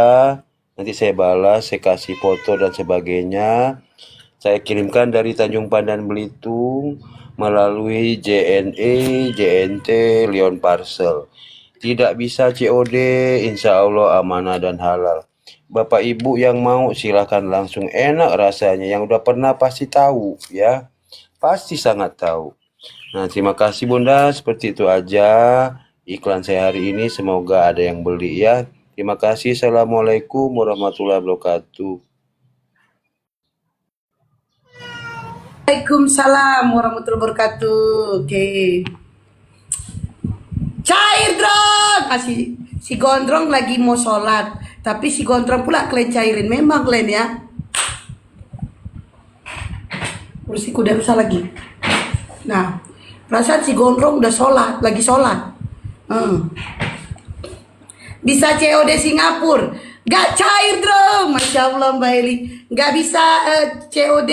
nanti saya balas, saya kasih foto dan sebagainya. Saya kirimkan dari Tanjung Pandan Belitung melalui JNE, JNT, Lion Parcel. Tidak bisa COD, insya Allah amanah dan halal. Bapak Ibu yang mau silahkan langsung, enak rasanya. Yang udah pernah pasti tahu ya, pasti sangat tahu. Nah terima kasih Bunda, seperti itu aja iklan saya hari ini, semoga ada yang beli ya. Terima kasih. Assalamualaikum warahmatullahi wabarakatuh. Waalaikumsalam warahmatullahi wabarakatuh. Oke. Cair drong. Si Gondrong lagi mau sholat, tapi si Gondrong pula kalian cairin. Memang kalian ya. Kursiku udah rusak lagi. Nah, perasaan si Gondrong udah sholat, lagi sholat. Bisa COD Singapura, gak cair drong. Masya Allah Mbak Eli, gak bisa COD.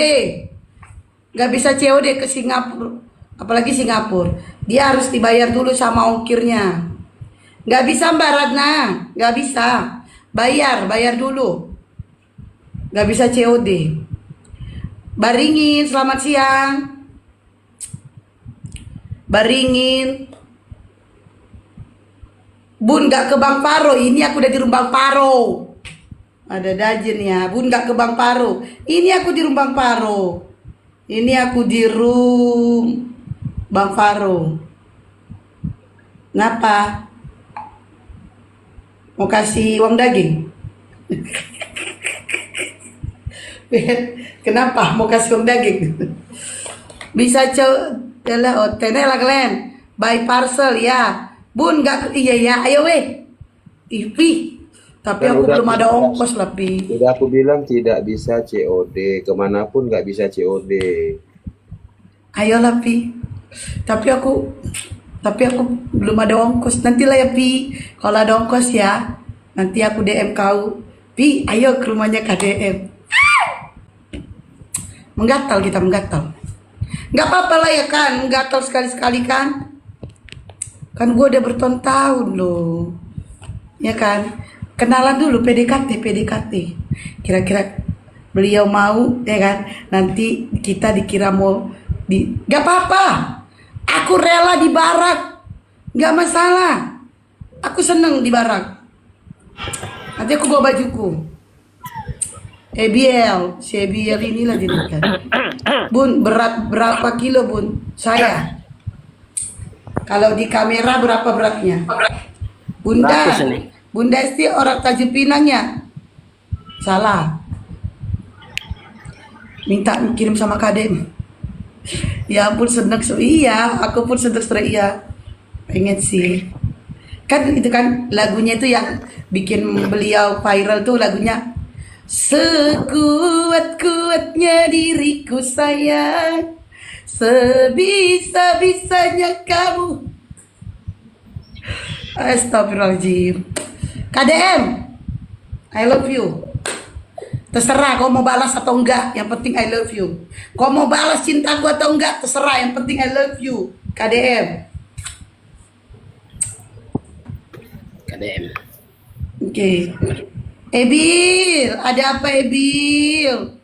Gak bisa COD ke Singapura, apalagi Singapura. Dia harus dibayar dulu sama ongkirnya. Gak bisa Mbak Ratna, gak bisa. Bayar dulu. Gak bisa COD. Baringin, selamat siang. Baringin. Bun gak ke Bang Paro, ini aku udah di rumah Bang Paro. Ada Dajen ya, Bun gak ke Bang Paro. Ini aku di rumah Bang Paro. Ini aku di room Bang Faro. Kenapa? Mau kasih uang daging? Kenapa? Mau kasih uang daging? Bisa coba tenela kalian. By parcel ya. Bun gak iya ya, ayo weh. Ipi. Tapi aku belum ada ongkos lah, Pi. Sudah aku bilang tidak bisa COD, kemanapun nggak bisa COD. Ayolah Pi. Tapi aku belum ada ongkos. Nantilah ya Pi. Kalau ada ongkos ya, nanti aku DM kau. Pi, ayo ke rumahnya KDM. Menggatal kita menggatal. Nggak apa-apa lah ya kan, menggatal sekali-sekali kan. Kan gue udah bertahun-tahun loh. Ya kan? Kenalan dulu PDKT. Kira-kira beliau mau ya kan? Nanti kita dikira mau gak apa-apa. Aku rela di barak. Gak masalah. Aku seneng di barak. Nanti aku bawa bajuku. Si EBL inilah dirikan. Bun, berat berapa kilo Bun? Saya. Kalau di kamera berapa beratnya? Bunda. Bunda Esti orang Tanjung Pinang ya? Salah. Minta kirim sama KDM. Ya ampun seneng iya, aku pun seneng iya. Pengen sih. Kan itu kan lagunya itu yang bikin beliau viral tuh lagunya. Sekuat-kuatnya diriku sayang, sebisa-bisanya kamu. Astagfirullahaladzim. KDM, I love you. Terserah kau mau balas atau enggak, yang penting I love you. Kau mau balas cintaku atau enggak, terserah, yang penting I love you. KDM. KDM. Oke. Ebil, ada apa Ebil?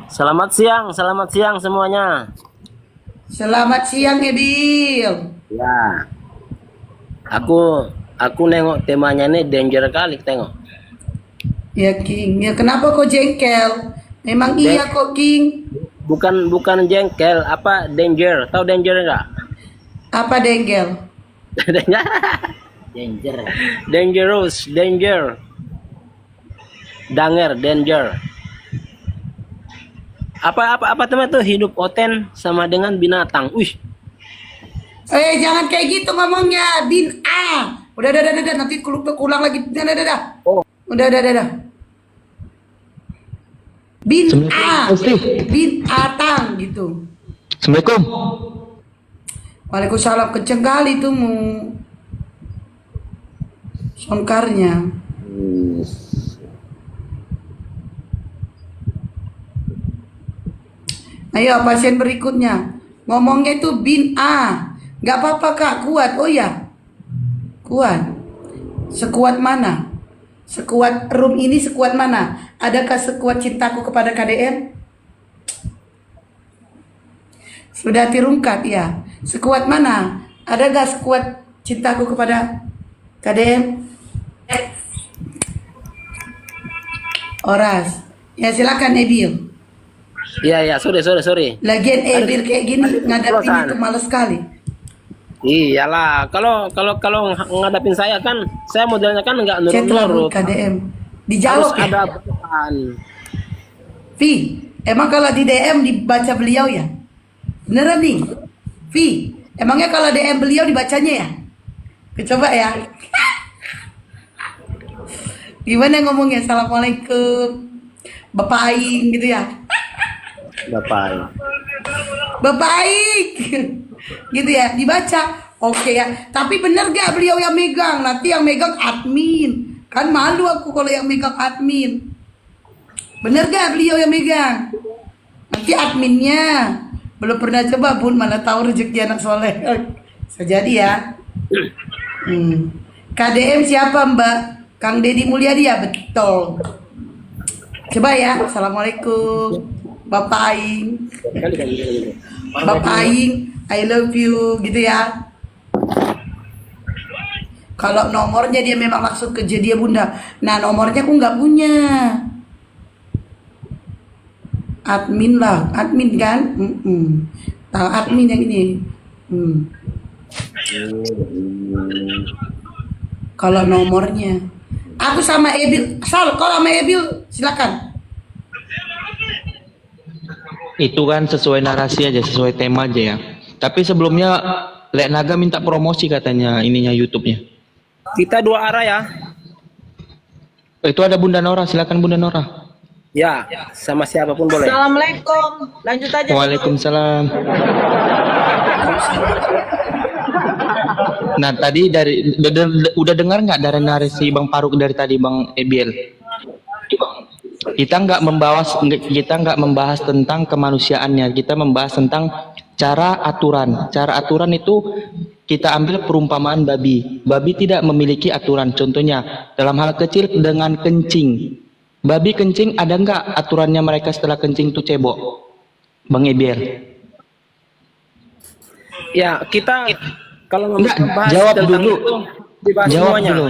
Selamat siang semuanya. Selamat siang Ebil. Ya, aku nengok temanya nih danger kali tengok. Ya King, ya kenapa kau jengkel? Memang iya kok King. Bukan jengkel, apa danger? Tahu danger enggak? Apa dengkel? Danger. Dangerous, danger. Danger. Apa teman tuh hidup oten sama dengan binatang. Wih, Jangan kayak gitu ngomongnya, bin A. Udah, nanti ulang lagi. Udah. Oh. Udah. Bin A, bin Atang gitu. Assalamualaikum. Waalaikumsalam, kenceng kali tuh mu songkarnya. Ayo pasien berikutnya. Ngomongnya itu bin A. Gak apa-apa kak, kuat. Oh ya, kuat. Sekuat mana? Sekuat room ini sekuat mana? Adakah sekuat cintaku kepada KDM? Sudah dirungkat ya. Sekuat mana? Adakah sekuat cintaku kepada KDM? Oras. Ya silakan Ebil. iya, sorry. Lagian Ebil kayak gini ngadapin itu males sekali. Iyalah, kalau ngadapin saya kan, saya modelnya kan nggak Chat nurut-nurut. KDM. Harus Dijawab ya. ada bahan. Vi, emang kalau di DM dibaca beliau ya? Beneran nih? Vi, emangnya kalau DM beliau dibacanya ya? Coba ya. Gimana ngomongnya? Assalamualaikum Bapak Aing gitu ya? Bapak Aing gitu ya, dibaca. Oke ya, tapi bener gak beliau yang megang? Nanti yang megang admin. Kan malu aku kalau yang megang admin. Bener gak beliau yang megang? Nanti adminnya. Belum pernah coba pun, mana tahu rezeki anak soleh. Sejadi ya. KDM siapa Mbak? Kang Deddy Mulyadi ya? Betul. Coba ya. Assalamualaikum Bapak Aing. Bapak Aing, I love you gitu ya. Kalau nomornya dia memang langsung ke dia bunda. Nah nomornya aku nggak punya. Admin lah, admin kan? Tahu admin yang ini. Kalau nomornya, aku sama Ebil. Kalau sama Ebil silakan. Itu kan sesuai narasi aja, sesuai tema aja ya. Tapi sebelumnya Lek Naga minta promosi katanya ininya YouTube-nya. Kita dua arah ya. Itu ada Bunda Nora, silakan Bunda Nora. Ya, sama siapapun boleh. Assalamualaikum. Lanjut aja. Waalaikumsalam. Nah tadi udah dengar nggak dari narasi Bang Faruk dari tadi Bang Ebil? Kita nggak membahas tentang kemanusiaannya, kita membahas tentang cara aturan itu kita ambil perumpamaan babi tidak memiliki aturan. Contohnya dalam hal kecil dengan kencing, babi kencing, ada nggak aturannya mereka setelah kencing itu cebok, Bang Ebiel? Ya kita kalau Enggak, membahas jawab tentang dulu. itu, dibahas Jawab semuanya. dulu.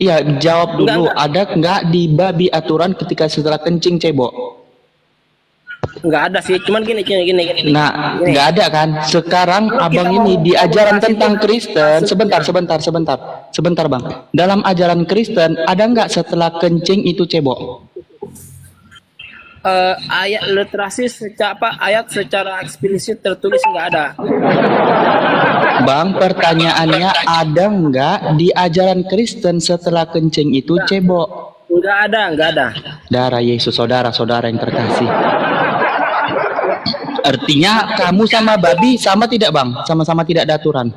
Iya, jawab dulu. Enggak. Ada nggak di babi aturan ketika setelah kencing cebok? Nggak ada sih, cuman gini. Nah, Gini. nggak ada kan? Sekarang Kalau abang kita ini mau di ajaran membahas tentang itu, Kristen, sebentar bang. Dalam ajaran Kristen ada nggak setelah kencing itu cebok? Ayat literasi ayat secara eksplisit tertulis nggak ada. Bang, pertanyaannya ada nggak di ajaran Kristen setelah kencing itu cebok? Nggak ada. Darah Yesus, saudara-saudara yang terkasih. Artinya kamu sama babi sama tidak bang? Sama-sama tidak ada aturan.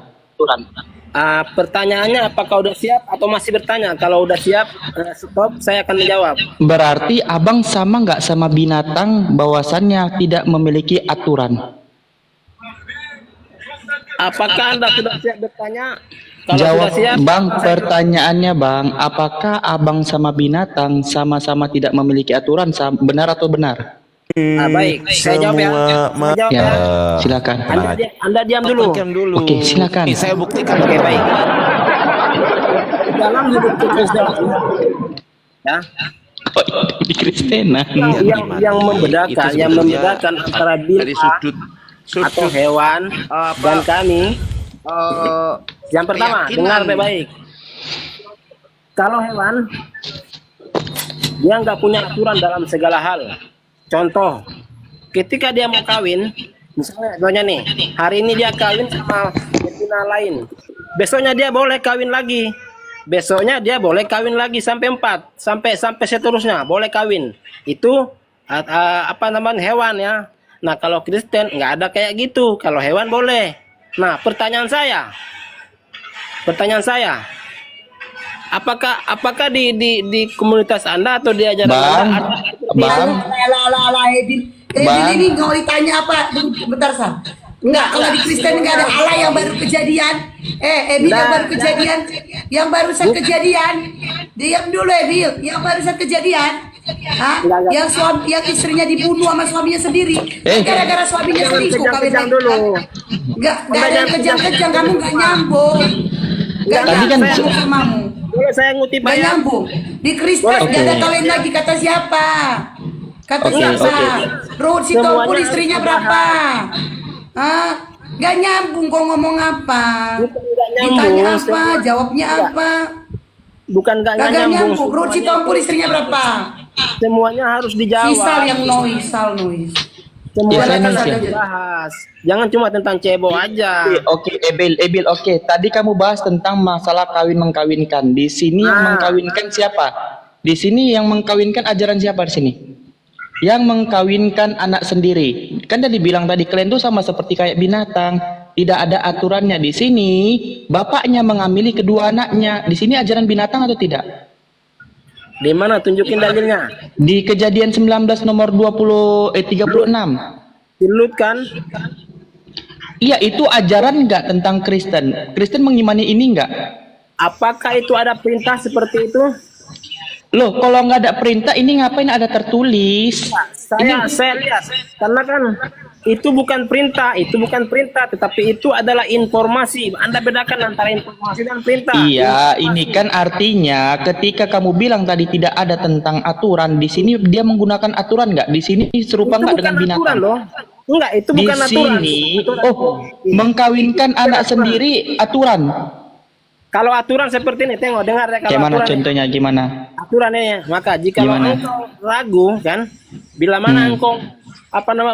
Pertanyaannya apakah udah siap atau masih bertanya? Kalau udah siap, stop, saya akan menjawab. Berarti abang sama nggak sama binatang bahwasannya tidak memiliki aturan? Apakah Anda sudah siap bertanya? Kalau Jawab sudah siap, bang, pertanyaannya bang, apakah abang sama binatang sama-sama tidak memiliki aturan? Benar atau benar? baik, saya jawab ya. Saya jawab Ya, ya. silakan. Anda diam dulu. Oke, silakan. Saya buktikan. Oke, baik. Dalam hidup kekristenan, ya, Di Kristenan. yang membedakan antara dari bid'ah atau hewan dan kami. Yang pertama, dengar baik-baik. Kalau hewan, dia nggak punya aturan dalam segala hal. Contoh, ketika dia mau kawin, misalnya contohnya nih, hari ini dia kawin sama betina lain, besoknya dia boleh kawin lagi, besoknya dia boleh kawin lagi sampai 4, sampai seterusnya boleh kawin. Itu apa namanya, hewan ya. Nah, kalau Kristen nggak ada kayak gitu. Kalau hewan boleh. Nah, pertanyaan saya, apakah di komunitas Anda atau di ajaran Anda ada Bang, Ebil ini nggak ditanya apa? Bentar, Sa. Enggak, kalau di Kristen nggak ada Allah yang baru kejadian. Ebil yang baru kejadian, yang barusan kejadian. Diam dulu, Ebil. Yang barusan kejadian. Hah? Yang istrinya dibunuh sama suaminya sendiri. Gara-gara suaminya selingkuh kawin lagi. dulu. Enggak ada yang kejang-kejang, kamu nggak nyambung. Nggak Tadi kan nyambung samamu. Boleh saya ngutip Nggak ya? nyambung. Di Kristen nggak ada kawin lagi, kata siapa? Kata siapa? Ruth Sitompul istrinya berapa? Hah? Nggak nyambung, kok ngomong apa? Ditanya apa? Jawabnya apa? Bukan nggak Kagak nyambung. nyambung. Ruth Sitompul istrinya berapa? Semuanya harus dijawab. Sisal yang noise. Semuanya Ya, kan saya harus dibahas. Jangan cuma tentang cebok aja. Oke, Ebil, oke. Tadi kamu bahas tentang masalah kawin mengkawinkan. Di sini yang mengkawinkan siapa? Di sini yang mengkawinkan ajaran siapa di sini? Yang mengkawinkan anak sendiri. Kan tadi bilang tadi kalian tuh sama seperti kayak binatang, tidak ada aturannya. Di sini bapaknya mengamili kedua anaknya. Di sini ajaran binatang atau tidak? Di mana, tunjukin dalilnya? Di Kejadian 19 nomor 36. Silut kan? Iya, itu ajaran nggak tentang Kristen? Kristen mengimani ini nggak? Apakah itu ada perintah seperti itu? Loh, kalau nggak ada perintah, ini ngapain ada tertulis? Saya lihat, karena kan itu bukan perintah, tetapi itu adalah informasi. Anda bedakan antara informasi dan perintah. Iya, ini kan artinya ketika kamu bilang tadi tidak ada tentang aturan, di sini dia menggunakan aturan nggak? Di sini serupa nggak dengan binatang? Loh. Enggak, itu Di bukan aturan. sini, mengkawinkan anak sendiri aturan. Kalau aturan seperti ini, tengok, dengar ya. Kalau Gimana aturan, contohnya? Gimana? aturannya, maka jika Gimana? engkau ragu kan, bila mana engkau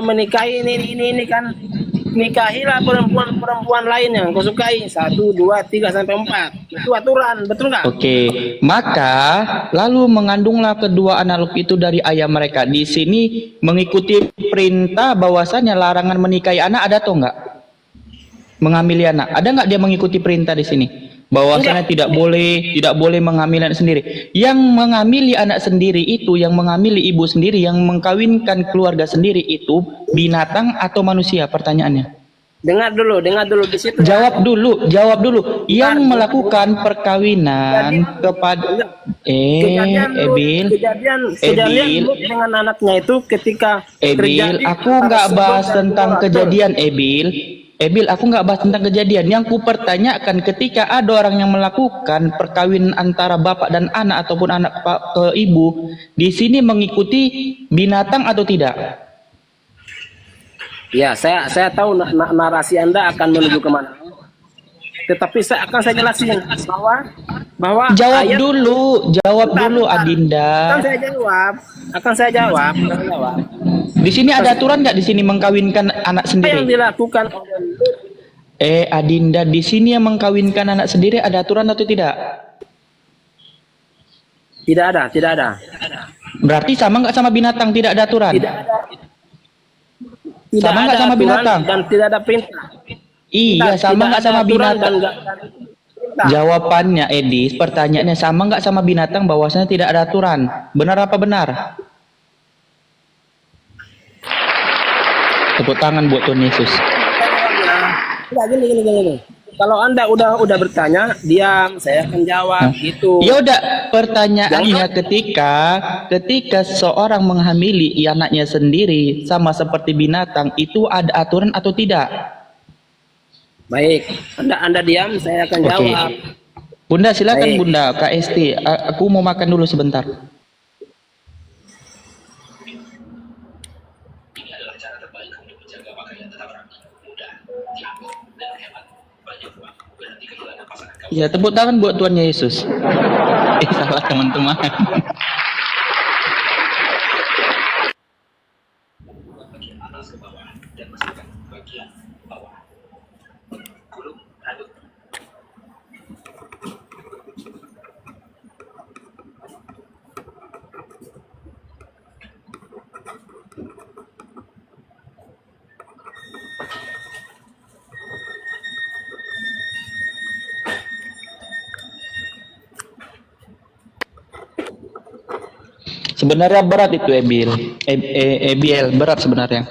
menikahi ini kan, nikahilah perempuan lain yang engkau sukai, 1, 2, 3 sampai 4. Itu aturan, betul nggak? Oke, maka lalu mengandunglah kedua anak itu dari ayah mereka. Di sini mengikuti perintah bahwasanya larangan menikahi anak ada atau enggak? Mengamili anak, ada nggak dia mengikuti perintah di sini? Bahwasanya tidak boleh mengambil anak sendiri. Yang mengamili anak sendiri itu, yang mengamili ibu sendiri, yang mengkawinkan keluarga sendiri itu binatang atau manusia? Pertanyaannya. Dengar dulu di situ. Jawab dulu. Yang melakukan perkawinan kepada Ebil Lut dengan anaknya itu ketika Ebil, aku nggak bahas tentang kejadian Ebil, aku nggak bahas tentang kejadian. Yang ku pertanyakan, ketika ada orang yang melakukan perkawinan antara bapak dan anak ataupun anak ke ibu, di sini mengikuti binatang atau tidak? Ya, saya tahu narasi Anda akan menuju kemana. Tetapi saya jelasin bahwa Jawab dulu, Adinda. Akan saya jawab. Di sini ada aturan nggak di sini mengkawinkan anak Apa yang sendiri? dilakukan oleh Lut? Adinda, di sini yang mengkawinkan anak sendiri ada aturan atau tidak? Tidak ada. Berarti sama nggak sama binatang, tidak ada aturan? Tidak Sama nggak ada sama aturan binatang? dan tidak ada perintah. Iya, sama nggak sama binatang? Jawabannya Edi, pertanyaannya sama nggak sama binatang bahwasanya tidak ada aturan. Benar apa benar? Tepuk tangan buat Tuhan Yesus. Enggak, gini. Kalau Anda udah bertanya, diam, saya akan jawab gitu. Ya udah, pertanyaannya ketika seorang menghamili anaknya sendiri sama seperti binatang, itu ada aturan atau tidak? Baik, Anda diam, saya akan Oke. jawab. Bunda silakan Baik. Bunda, KST. Aku mau makan dulu sebentar. Ya, tepuk tangan buat Tuhan Yesus. Salah teman-teman. Sebenarnya berat itu Ebiel berat sebenarnya.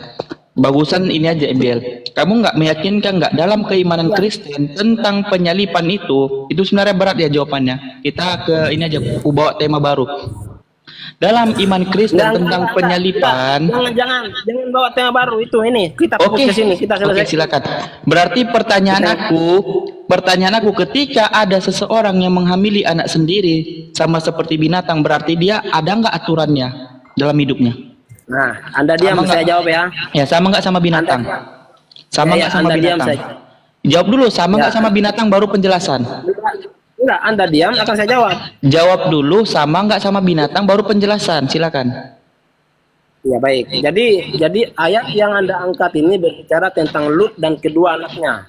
Bagusan ini aja Ebiel. Kamu nggak meyakinkan nggak dalam keimanan Kristen tentang penyalipan itu sebenarnya berat ya jawabannya. Kita ke ini aja, aku bawa tema baru. Dalam iman Kristen tentang penyalipan. Jangan bawa tema baru itu ini. Kita fokus ke sini, kita selesai. Oke, silakan. Berarti pertanyaan aku ketika ada seseorang yang menghamili anak sendiri sama seperti binatang, berarti dia ada nggak aturannya dalam hidupnya? Nah, Anda diam, saya jawab ya. Ya, sama nggak sama binatang? Sama nggak sama Anda diam binatang? saja. Jawab dulu, sama nggak sama binatang baru penjelasan. Enggak, Anda diam akan saya jawab. Jawab dulu, sama nggak sama binatang baru penjelasan. Silakan. Ya baik. Jadi ayat yang Anda angkat ini berbicara tentang Lut dan kedua anaknya.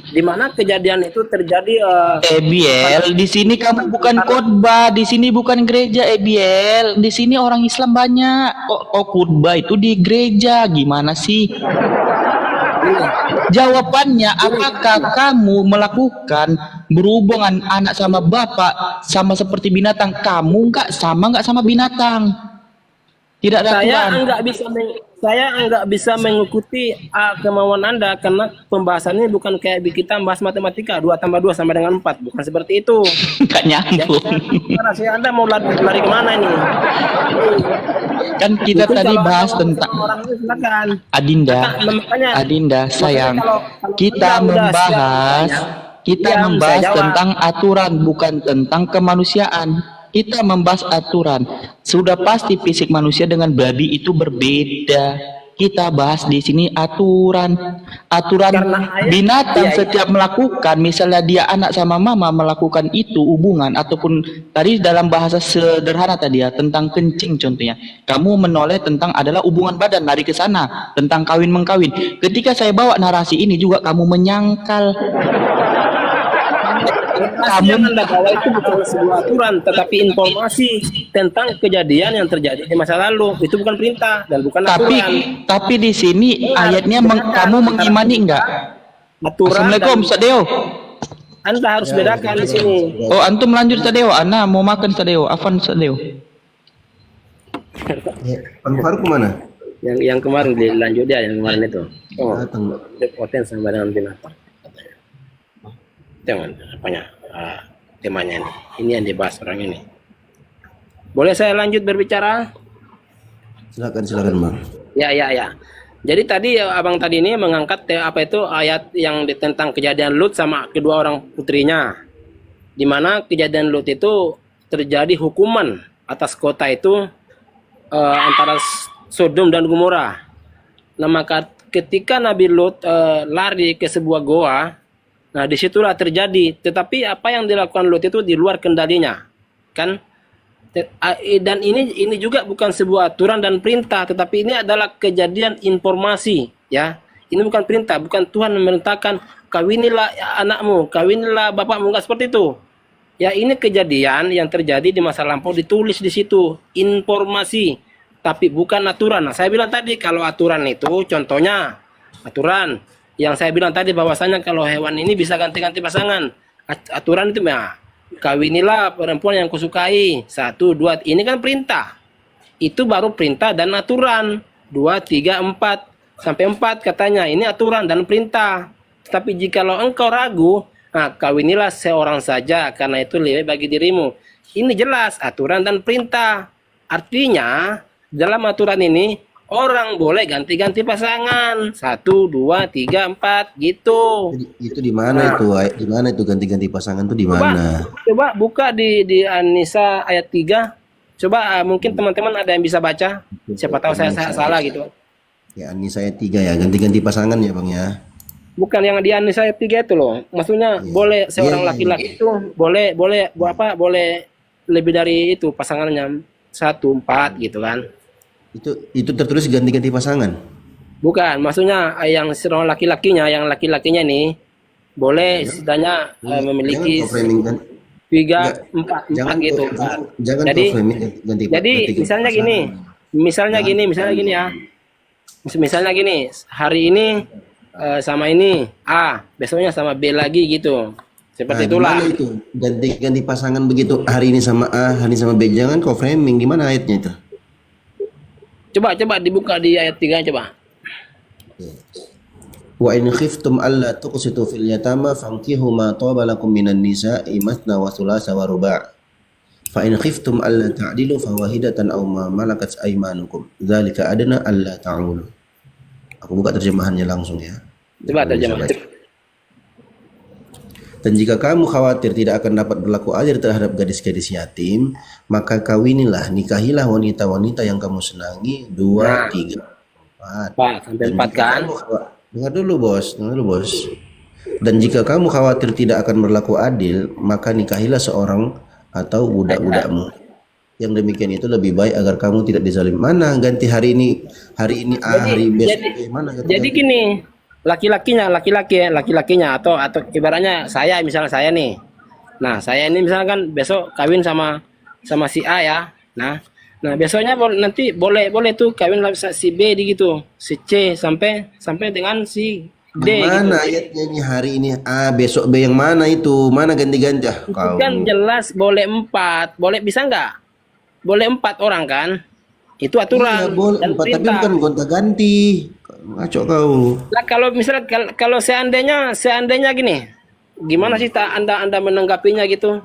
Di mana kejadian itu terjadi Ebiel, di sini kamu bukan khotbah, di sini bukan gereja Ebiel. Di sini orang Islam banyak. Kok khotbah itu di gereja? Gimana sih? Jawabannya, apakah kamu melakukan berhubungan anak sama bapak sama seperti binatang? Kamu nggak sama binatang? Tidak ada aturan. Saya enggak bisa mengikuti kemauan Anda karena pembahasannya bukan kayak kita bahas matematika 2 tambah 2 sama dengan 4, bukan seperti itu. Nggak nyambung. Anda mau lari kemana ini? Kan kita Itu tadi kalau bahas orang tentang itu silakan. Adinda sayang, kalau kita membahas diam, saya jawab. tentang aturan, bukan tentang kemanusiaan. Kita membahas aturan. Sudah pasti fisik manusia dengan babi itu berbeda. Kita bahas di sini aturan binatang setiap melakukan, misalnya dia anak sama mama melakukan itu hubungan, ataupun tadi dalam bahasa sederhana tadi ya tentang kencing contohnya, kamu menoleh tentang adalah hubungan badan, lari ke sana tentang kawin mengkawin. Ketika saya bawa narasi ini juga kamu menyangkal. Yang Anda bawa itu bukan sebuah aturan, tetapi informasi tentang kejadian yang terjadi di masa lalu. Itu bukan perintah dan bukan aturan. Tapi di sini ayatnya kamu mengimani enggak? Aturan. Assalamualaikum Sadeo. Anda harus bedakan di sini. Oh, antum lanjut Sadeo. Ana mau makan Sadeo. Afan Sadeo. Pak Faruk kemana? Yang kemarin dilanjut dia, yang kemarin itu. Oh, potensi sama dengan binatang. Jangan apanya temanya ini yang dibahas orang ini. Boleh saya lanjut berbicara? Silakan Bang. Ya. Jadi tadi abang tadi ini mengangkat apa itu ayat yang tentang kejadian Lut sama kedua orang putrinya, di mana kejadian Lut itu terjadi hukuman atas kota itu antara Sodom dan Gomora. Nah maka ketika Nabi Lut lari ke sebuah goa, nah disitulah terjadi. Tetapi apa yang dilakukan Lut itu di luar kendalinya, kan? Dan ini juga bukan sebuah aturan dan perintah, tetapi ini adalah kejadian informasi, ya. Ini bukan perintah, bukan Tuhan memerintahkan kawinilah anakmu, kawinilah bapakmu, enggak seperti itu. Ya ini kejadian yang terjadi di masa lampau, ditulis di situ informasi, tapi bukan aturan. Nah, saya bilang tadi kalau aturan itu contohnya aturan yang saya bilang tadi bahwasanya kalau hewan ini bisa ganti-ganti pasangan. aturan itu ya, kawinilah perempuan yang kusukai. 1, 2, ini kan perintah. Itu baru perintah dan aturan. 2, 3, 4 sampai 4 katanya. Ini aturan dan perintah. Tapi jikalau engkau ragu, nah, kawinilah seorang saja karena itu lebih bagi dirimu. Ini jelas aturan dan perintah. Artinya dalam aturan ini orang boleh ganti-ganti pasangan. 1, 2, 3, 4 gitu. Itu di mana itu? Di mana itu ganti-ganti pasangan tuh di mana? Coba buka di An-Nisa ayat 3. Coba mungkin teman-teman ada yang bisa baca. Siapa tahu saya salah gitu. Ya, An-Nisa ayat 3 ya, ganti-ganti pasangan ya, Bang ya. Bukan yang di An-Nisa ayat 3 itu loh. Maksudnya boleh seorang laki-laki itu boleh lebih dari itu pasangannya 1, 4 gitu kan. Itu tertulis ganti-ganti pasangan. Bukan, maksudnya yang seorang yang laki-lakinya ini boleh setidaknya memiliki Jangan kau framing kan. 3, 4 gitu. Jangan Jadi kau framing jadi misalnya gini ya. Misalnya gini, hari ini sama ini A, besoknya sama B lagi gitu. Seperti itulah. Gimana itu? Ganti-ganti pasangan begitu. Hari ini sama A, hari ini sama B. Jangan kau framing. Gimana ayatnya itu? Coba dibuka di ayat 3 coba. Wa in khiftum alla tuqsitu fil yatama fankihu ma taba lakum minan nisa'i mathna wa thulatha wa ruba'. Fa in khiftum alla ta'dilu fawahidatan aw ma malakat aymanukum. Dzalika adna alla ta'ulu. Aku buka terjemahannya langsung ya. Coba terjemah. Dan jika kamu khawatir tidak akan dapat berlaku adil terhadap gadis-gadis yatim, maka kawinilah, nikahilah wanita-wanita yang kamu senangi. 2, 3, 4. Sampai 4 kan? Dengar dulu bos. Dan jika kamu khawatir tidak akan berlaku adil, maka nikahilah seorang atau budak-budakmu. Yang demikian itu lebih baik agar kamu tidak dizalim. Mana ganti hari ini A, hari besok mana? Jadi gini. Laki-lakinya atau ibaratnya misalnya saya nih. Nah, saya ini misalkan besok kawin sama si A ya. Nah besoknya nanti boleh tuh kawin sama si B gitu, si C sampai dengan si D mana gitu. ayatnya ini hari ini A, besok B, yang mana itu? Mana ganti-ganti? Kau Kan jelas boleh 4. Boleh bisa nggak? Boleh 4 orang kan? Itu aturan. Iya, boleh dan 4, tapi perintah. bukan gonta-ganti. Ngaco kau. Lah kalau seandainya gini, gimana sih Anda menanggapinya gitu?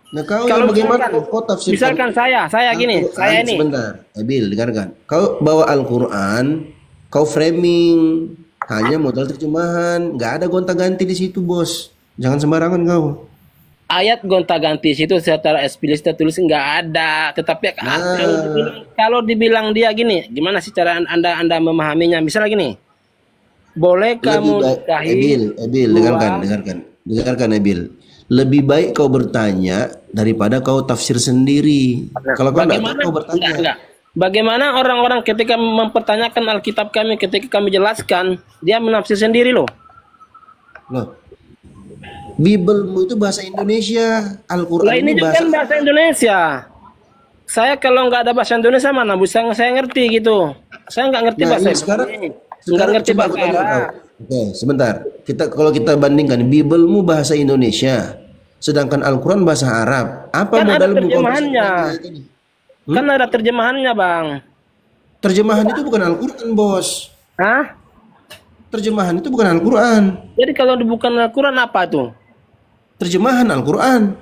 Nah, kau Kalau bagaimana kau tafsirkan? misalkan saya gini, saya ini. Sebentar, Ebil, dengarkan. Kau bawa Al-Quran, kau framing, hanya modal terjemahan, nggak ada gonta-ganti di situ, bos. Jangan sembarangan kau. Ayat gonta-ganti situ secara eksplisit tulis nggak ada, tetapi kalau dibilang dia gini, gimana sih cara Anda memahaminya? Misalnya gini, boleh kamu nikahi Ebil, dengarkan Ebil. Lebih baik kau bertanya daripada kau tafsir sendiri. Kalau kau nggak tahu, kau bertanya. Enggak. Bagaimana orang-orang ketika mempertanyakan Alkitab kami, ketika kami jelaskan, dia menafsir sendiri loh. Bibelmu itu bahasa Indonesia, Al-Quran Lah ini juga kan bahasa Indonesia. Saya kalau nggak ada bahasa Indonesia mana bisa saya ngerti gitu. Saya nggak ngerti bahasa sekarang nggak ngerti coba bahasa aku tanya Arab. kau. Oke, sebentar. Kalau kita bandingkan, Bibelmu bahasa Indonesia, sedangkan Al-Quran bahasa Arab. Apa Kan ada modalmu? terjemahannya. Kan ada terjemahannya, Bang. Terjemahan itu bukan Al-Quran, bos. Hah? Terjemahan itu bukan Al-Quran. Jadi kalau bukan Al-Quran apa tuh? Terjemahan Al-Quran.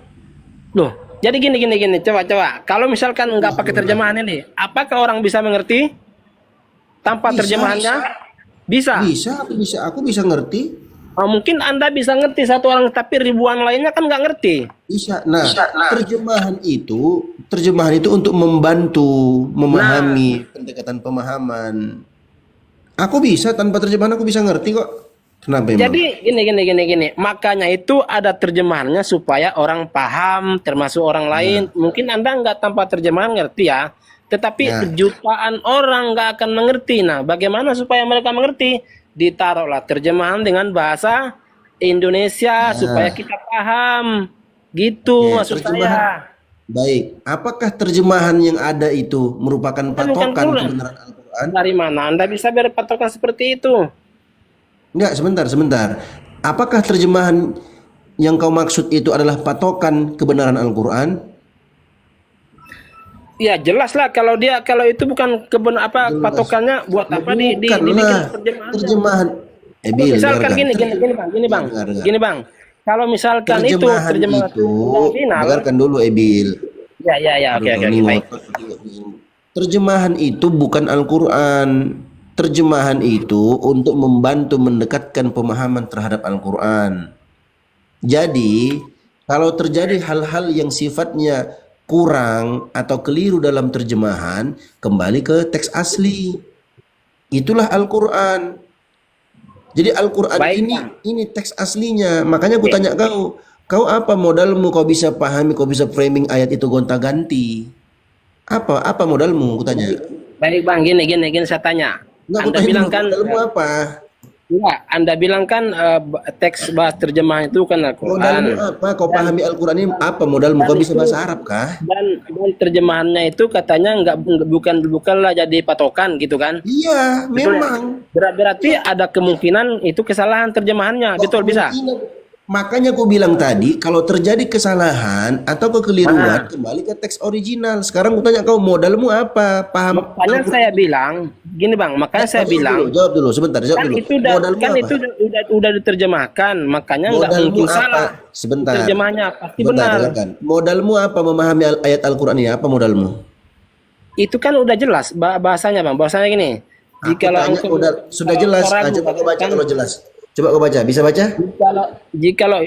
Loh, jadi gini. Coba. Kalau misalkan nggak pakai terjemahan ini, apakah orang bisa mengerti tanpa terjemahannya? Bisa. Aku bisa ngerti. Oh, mungkin Anda bisa ngerti satu orang, tapi ribuan lainnya kan nggak ngerti. Bisa. Nah, terjemahan itu untuk membantu memahami pendekatan pemahaman. Aku bisa tanpa terjemahan, aku bisa ngerti kok. Kenapa emang? Jadi gini. Makanya itu ada terjemahannya supaya orang paham, termasuk orang lain. Mungkin Anda nggak tanpa terjemahan ngerti ya, tetapi jutaan orang nggak akan mengerti. Nah, bagaimana supaya mereka mengerti? Ditaruhlah terjemahan dengan bahasa Indonesia supaya kita paham. Gitu maksud saya. Baik, apakah terjemahan yang ada itu merupakan patokan kebenaran Al-Quran? Dari mana Anda bisa berpatokan seperti itu? Enggak, sebentar. Apakah terjemahan yang kau maksud itu adalah patokan kebenaran Al-Quran? Ya jelas lah kalau itu bukan patokannya buat apa dibikin Bukanlah terjemahan. Bil, misalkan dengarkan. gini bang. Kalau misalkan terjemahan itu, final. dengarkan dulu Bil. Ya, oke, baik. Terjemahan itu bukan Al-Quran. Terjemahan itu untuk membantu mendekatkan pemahaman terhadap Al-Quran. Jadi, kalau terjadi hal-hal yang sifatnya kurang atau keliru dalam terjemahan, kembali ke teks asli. Itulah Al-Quran. Jadi Al-Quran ini teks aslinya. Makanya aku tanya kau apa modalmu kau bisa pahami, kau bisa framing ayat itu gonta-ganti? Apa modalmu? Aku tanya. Baik bang, gini saya tanya. Anda bilang kan modalmu apa? Enggak, Anda bilang kan teks bahasa terjemahan itu kan Al-Quran. Modalmu apa? Kau pahami Al-Quran ini apa modalmu? Kau bisa bahasa Arab kah? Dan terjemahannya itu katanya bukanlah jadi patokan gitu kan? Iya, memang. Berarti ada kemungkinan itu kesalahan terjemahannya, betul bisa? Makanya aku bilang tadi, kalau terjadi kesalahan atau kekeliruan, kembali ke teks original. Sekarang aku tanya kau, modalmu apa? Paham? Makanya saya bilang, gini bang, Jawab dulu, sebentar, jawab dulu. Itu udah diterjemahkan, makanya nggak mungkin salah. Sebentar. Terjemahnya pasti benar. Dengarkan. Modalmu apa memahami ayat Al-Quran ini? Apa modalmu? Itu kan udah jelas bahasanya bang, bahasanya gini. Sudah jelas. Coba kau baca kalau jelas. Coba kau baca, bisa baca? Jikalau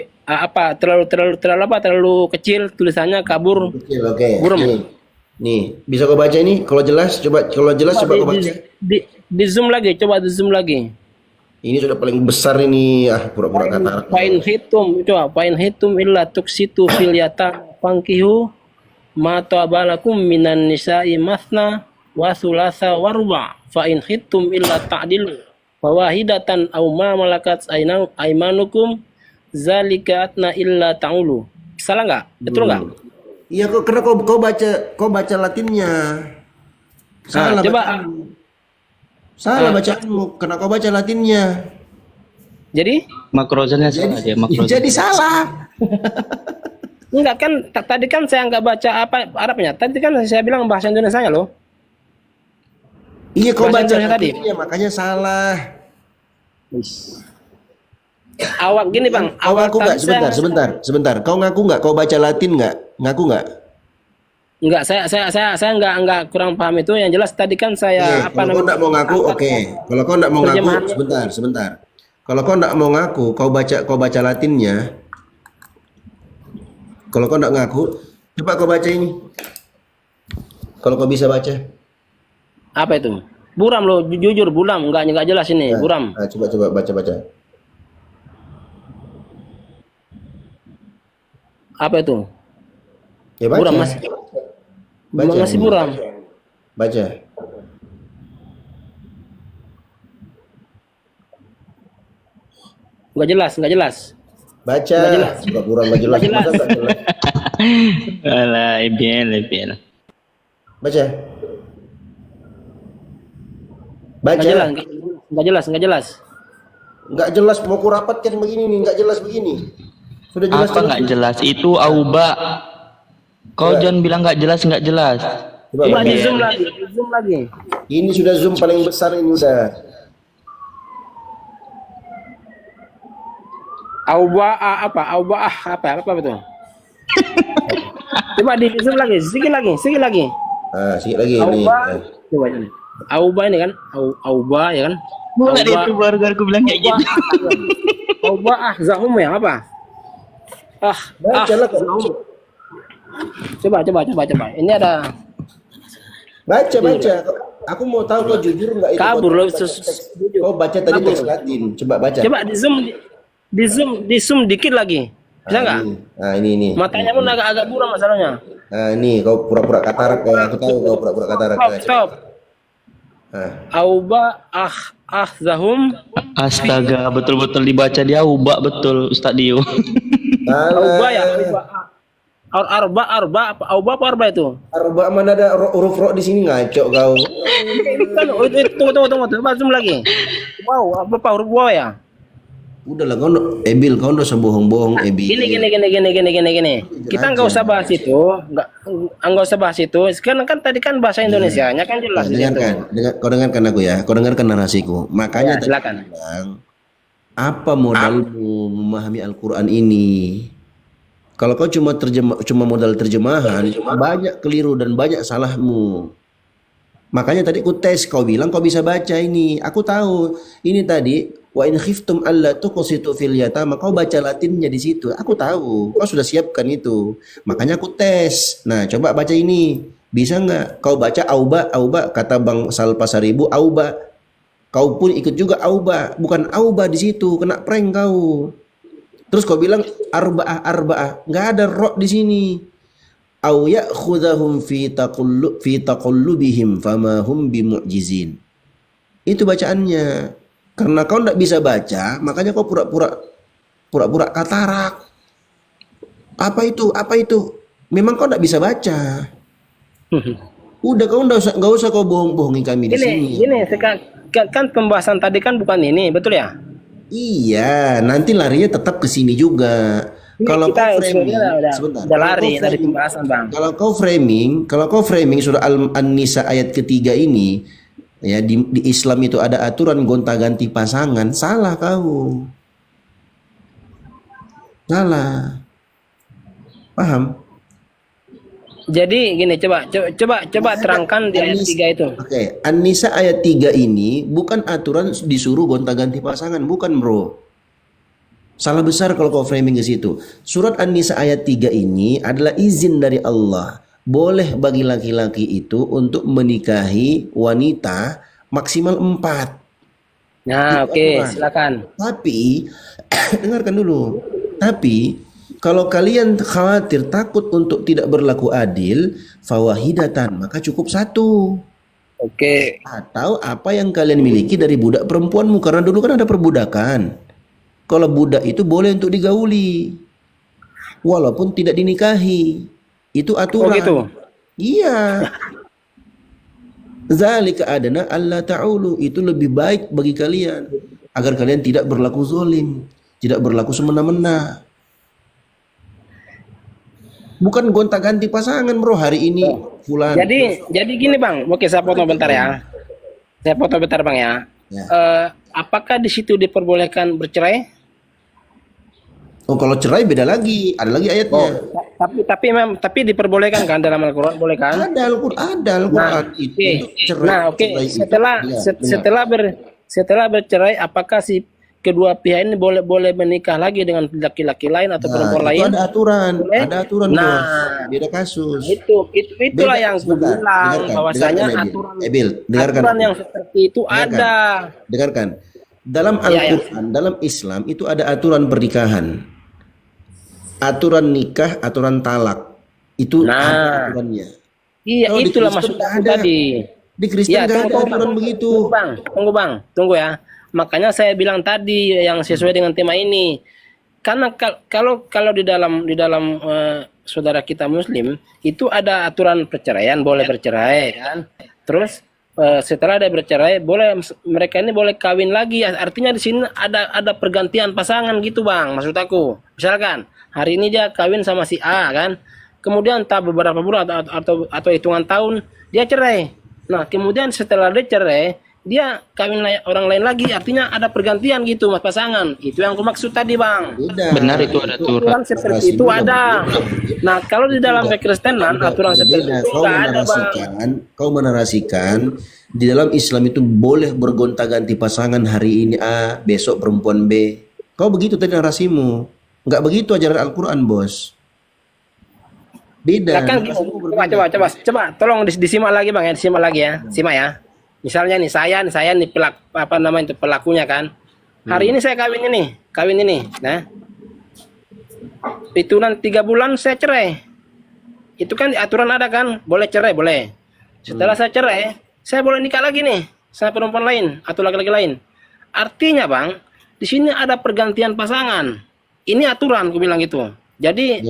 terlalu kecil tulisannya kabur. Kecil, oke. Burung. Nih, bisa kau baca ini? Kalau jelas, coba kau baca. Di zoom lagi, coba di zoom lagi. Ini sudah paling besar ini, pura-pura kata. Fa'in hitum illa tuksitu fil yata fankihu ma ta'abalakum minan nisa'i mathna wa thulatha wa ruba'. Fa'in hitum illa ta'dilu fawahidatan aw ma malakat aymanukum zalika atna illa ta'ulu. Salah enggak? Betul enggak? Iya, karena kau baca Latinnya. Salah. Coba salah bacaanmu karena kau baca Latinnya. Jadi Makrozannya salah dia, Jadi salah. enggak kan tadi kan saya enggak baca Arabnya. Tadi kan saya bilang bahasa Indonesia loh. Iya, kau baca tadi. Latinnya, makanya salah. Awak gini bang, Kau ngaku nggak? Sebentar. Kau ngaku nggak? Kau baca Latin nggak? Ngaku nggak? Enggak, saya enggak kurang paham itu. Yang jelas tadi kan saya kalau kau nggak mau ngaku, oke. Kalau kau nggak mau ngaku, sebentar. Kalau kau nggak mau ngaku, kau baca Latinnya. Kalau kau nggak ngaku, coba kau baca ini. Kalau kau bisa baca. Apa itu? Buram loh, jujur buram, enggak jelas ini, buram. Coba baca. Apa itu? Ya baca. Buram masih buram. Baca. Enggak jelas. Baca. Suka buram enggak jelas. Masa enggak jelas? Alah, IBL. Baca. Enggak jelas. Enggak jelas, mau kurapatkan begini nih, enggak jelas begini. Sudah jelas. Apa nggak jelas? Itu auba. Kau jangan bilang nggak jelas. Coba di zoom lagi. Ini sudah zoom paling besar ini udah. Apa itu? Coba di zoom lagi, sedikit lagi. Sedikit lagi ini. Coba ini. Auba ini kan, auba ya kan? Bukan itu baru aku bilang kayak gitu. Auba zahum ya apa? Zahum. Coba. Ini ada. Baca. Aku mau tahu kau jujur nggak itu. Kabur loh. Kau baca tadi teks Latin. Coba baca. Coba di zoom dikit lagi. Bisa nggak? Nah ini. Matanya pun agak buram masalahnya. Nah ini kau pura-pura katarak. Aku tahu kau pura-pura katarak. Stop. Auba zahum. Astaga, betul-betul dibaca dia auba betul Ustaz Dio. Auba ya. Arba itu. Arba mana ada huruf ro di sini, ngaco kau. Tunggu. Zoom lagi. Wow, apa huruf wow ya? Udahlah kau Ebil, kau nggak usah bohong-bohong Ebil. Gini. Kita nggak usah bahas itu, nggak usah bahas itu. Sekarang kan tadi kan bahasa Indonesianya kan jelas di situ. Kau dengarkan aku ya, kau dengarkan narasiku. Makanya Ya, silakan. tadi aku bilang, apa modalmu memahami Al-Quran ini? Kalau kau cuma modal terjemahan, banyak keliru dan banyak salahmu. Makanya tadi ku tes, kau bilang kau bisa baca ini. Aku tahu ini tadi wa in khiftum alla tuqsitu fil yatama. Kau baca Latinnya di situ. Aku tahu, kau sudah siapkan itu. Makanya aku tes. Nah, coba baca ini. Bisa nggak? Kau baca auba kata Bang Sal Pasaribu auba. Kau pun ikut juga auba, bukan auba di situ. Kena prank kau. Terus kau bilang arba'ah. Nggak ada ro di sini. Au ya'khudhahum fi taqallubihim fama hum bimu'jizin. Itu bacaannya. Karena kau nggak bisa baca, makanya kau pura-pura katarak. Apa itu? Memang kau nggak bisa baca. Udah kau nggak usah kau bohong-bohongi kami di sini. Gini, kan pembahasan tadi kan bukan ini, betul ya? Iya, nanti larinya tetap ke sini juga. Ini Kalau kita kau framing, sebenarnya sebentar. udah lari dari pembahasan, Bang. Kalau kau framing surah An-Nisa ayat ketiga ini, ya di Islam itu ada aturan gonta-ganti pasangan, salah kau. Salah. Paham? Jadi gini, coba terangkan di ayat 3 itu. Oke, An-Nisa ayat 3 ini bukan aturan disuruh gonta-ganti pasangan, bukan bro. Salah besar kalau kau framing ke situ. Surat An-Nisa ayat 3 ini adalah izin dari Allah. Boleh bagi laki-laki itu untuk menikahi wanita maksimal 4. Nah, Itu oke, aturan. silakan. Tapi, dengarkan dulu. Tapi, kalau kalian khawatir takut untuk tidak berlaku adil, fawahidatan, maka cukup 1. Oke. Atau apa yang kalian miliki dari budak perempuanmu. Karena dulu kan ada perbudakan. Kalau budak itu boleh untuk digauli. Walaupun tidak dinikahi. Itu aturan. Oh gitu? Iya. Zalika adana alla ta'ulu. Itu lebih baik bagi kalian. Agar kalian tidak berlaku zolim. Tidak berlaku semena-mena. Bukan gonta-ganti pasangan bro, hari ini fulan. Jadi gini Bang, oke saya potong bentar ya. Saya potong bentar Bang ya. Ya. Apakah di situ diperbolehkan bercerai? Oh kalau cerai beda lagi, ada lagi ayatnya. Tapi diperbolehkan kan dalam Al-Qur'an, boleh kan? Ada Al-Quran itu cerai. Nah, oke. Setelah bercerai, apakah si kedua pihak ini boleh menikah lagi dengan laki-laki lain atau perempuan lain? Itu ada aturan. Nah, beda kasus. Itulah yang gue bilang bahwasanya aturan yang seperti itu ada. Dengarkan. Dalam Al-Quran, dalam Islam itu ada aturan pernikahan. Aturan nikah, aturan talak. Itu ada aturannya. Iya, Kalau itulah di Kristen maksud aku ada. tadi. Di Kristen nggak ada aturan begitu. Tunggu ya. Makanya saya bilang tadi yang sesuai dengan tema ini. Karena kalau di dalam saudara kita Muslim itu ada aturan perceraian, boleh bercerai kan. Terus setelah ada bercerai mereka ini boleh kawin lagi. Artinya di sini ada pergantian pasangan gitu Bang. Maksud aku. Misalkan hari ini dia kawin sama si A kan. Kemudian tak beberapa bulan atau hitungan tahun dia cerai. Nah, kemudian setelah dia cerai, dia kawin orang lain lagi, artinya ada pergantian gitu mas pasangan. Itu yang aku maksud tadi Bang. Benar itu ada aturan. Seperti itu ada. Nah kalau di dalam kekristenan aturan seperti itu nggak ada Bang. Kau menarasikan di dalam Islam itu boleh bergonta-ganti pasangan, hari ini A, besok perempuan B. Kau begitu tadi narasimu. Nggak begitu ajaran Al-Quran bos. Beda. Nah, kan, coba tolong disimak lagi Bang ya, disimak lagi ya. Simak ya. Misalnya nih saya nih pelakunya kan. Hari ini saya kawin ini. Nah. Itu nanti 3 bulan saya cerai. Itu kan aturan ada kan, boleh cerai, boleh. Setelah saya cerai, saya boleh nikah lagi nih sama perempuan lain atau laki-laki lain. Artinya Bang, di sini ada pergantian pasangan. Ini aturan aku bilang gitu. Jadi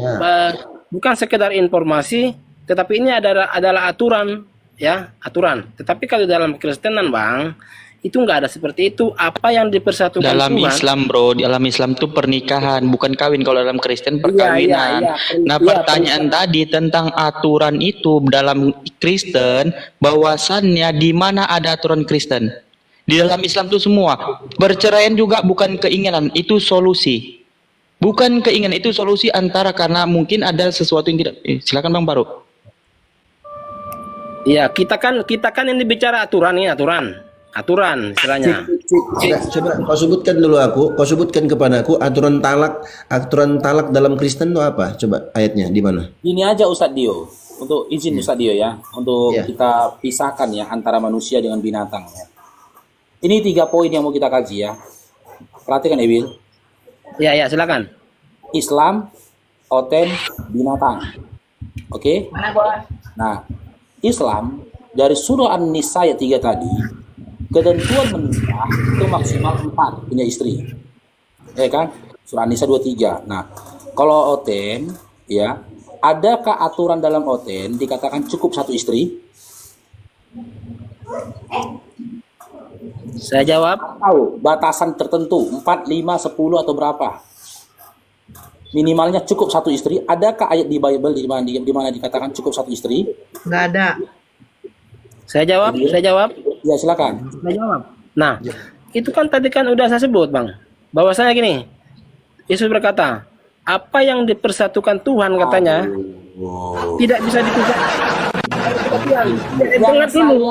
bukan sekedar informasi, tetapi ini adalah aturan. Ya, aturan. Tetapi kalau dalam Kristenan Bang, itu nggak ada seperti itu. Apa yang dipersatukan Dalam Tuhan? Islam bro, dalam Islam tuh pernikahan, bukan kawin. Kalau dalam Kristen Iya, perkawinan. iya, Nah iya, pertanyaan tadi tentang aturan itu dalam Kristen, bahwasannya di mana ada aturan Kristen? Di dalam Islam tuh semua. Perceraian juga bukan keinginan, itu solusi. Bukan keinginan, itu solusi antara karena mungkin ada sesuatu yang tidak. Silakan Bang Faruk. Iya, kita kan ini bicara aturan nih, aturan istilahnya. Coba kau sebutkan dulu kau sebutkan kepadaku aturan talak dalam Kristen itu apa? Coba ayatnya di mana? Ini aja Ustadz Dio, untuk izin Ustadz Dio ya, untuk Iya. kita pisahkan ya antara manusia dengan binatang ya. Ini 3 poin yang mau kita kaji ya. Perhatikan Ebil. Iya, silakan. Islam, oten, binatang. Oke? Nah, Islam dari surah An-Nisa ayat 3 tadi, ketentuan menikah itu maksimal 4 punya istri. Ya kan? Surah An-Nisa 23. Nah, kalau oten ya, adakah aturan dalam oten dikatakan cukup 1 istri? Saya jawab. Tahu batasan tertentu 4, 5, 10 atau berapa? Minimalnya cukup 1 istri. Adakah ayat di Bible di mana dikatakan cukup 1 istri? Nggak ada. Saya jawab. Ya silakan. Saya jawab. Nah, itu kan tadi kan udah saya sebut, Bang. Bahwasanya gini. Yesus berkata, apa yang dipersatukan Tuhan katanya tidak bisa dipisahkan. Dengar dulu.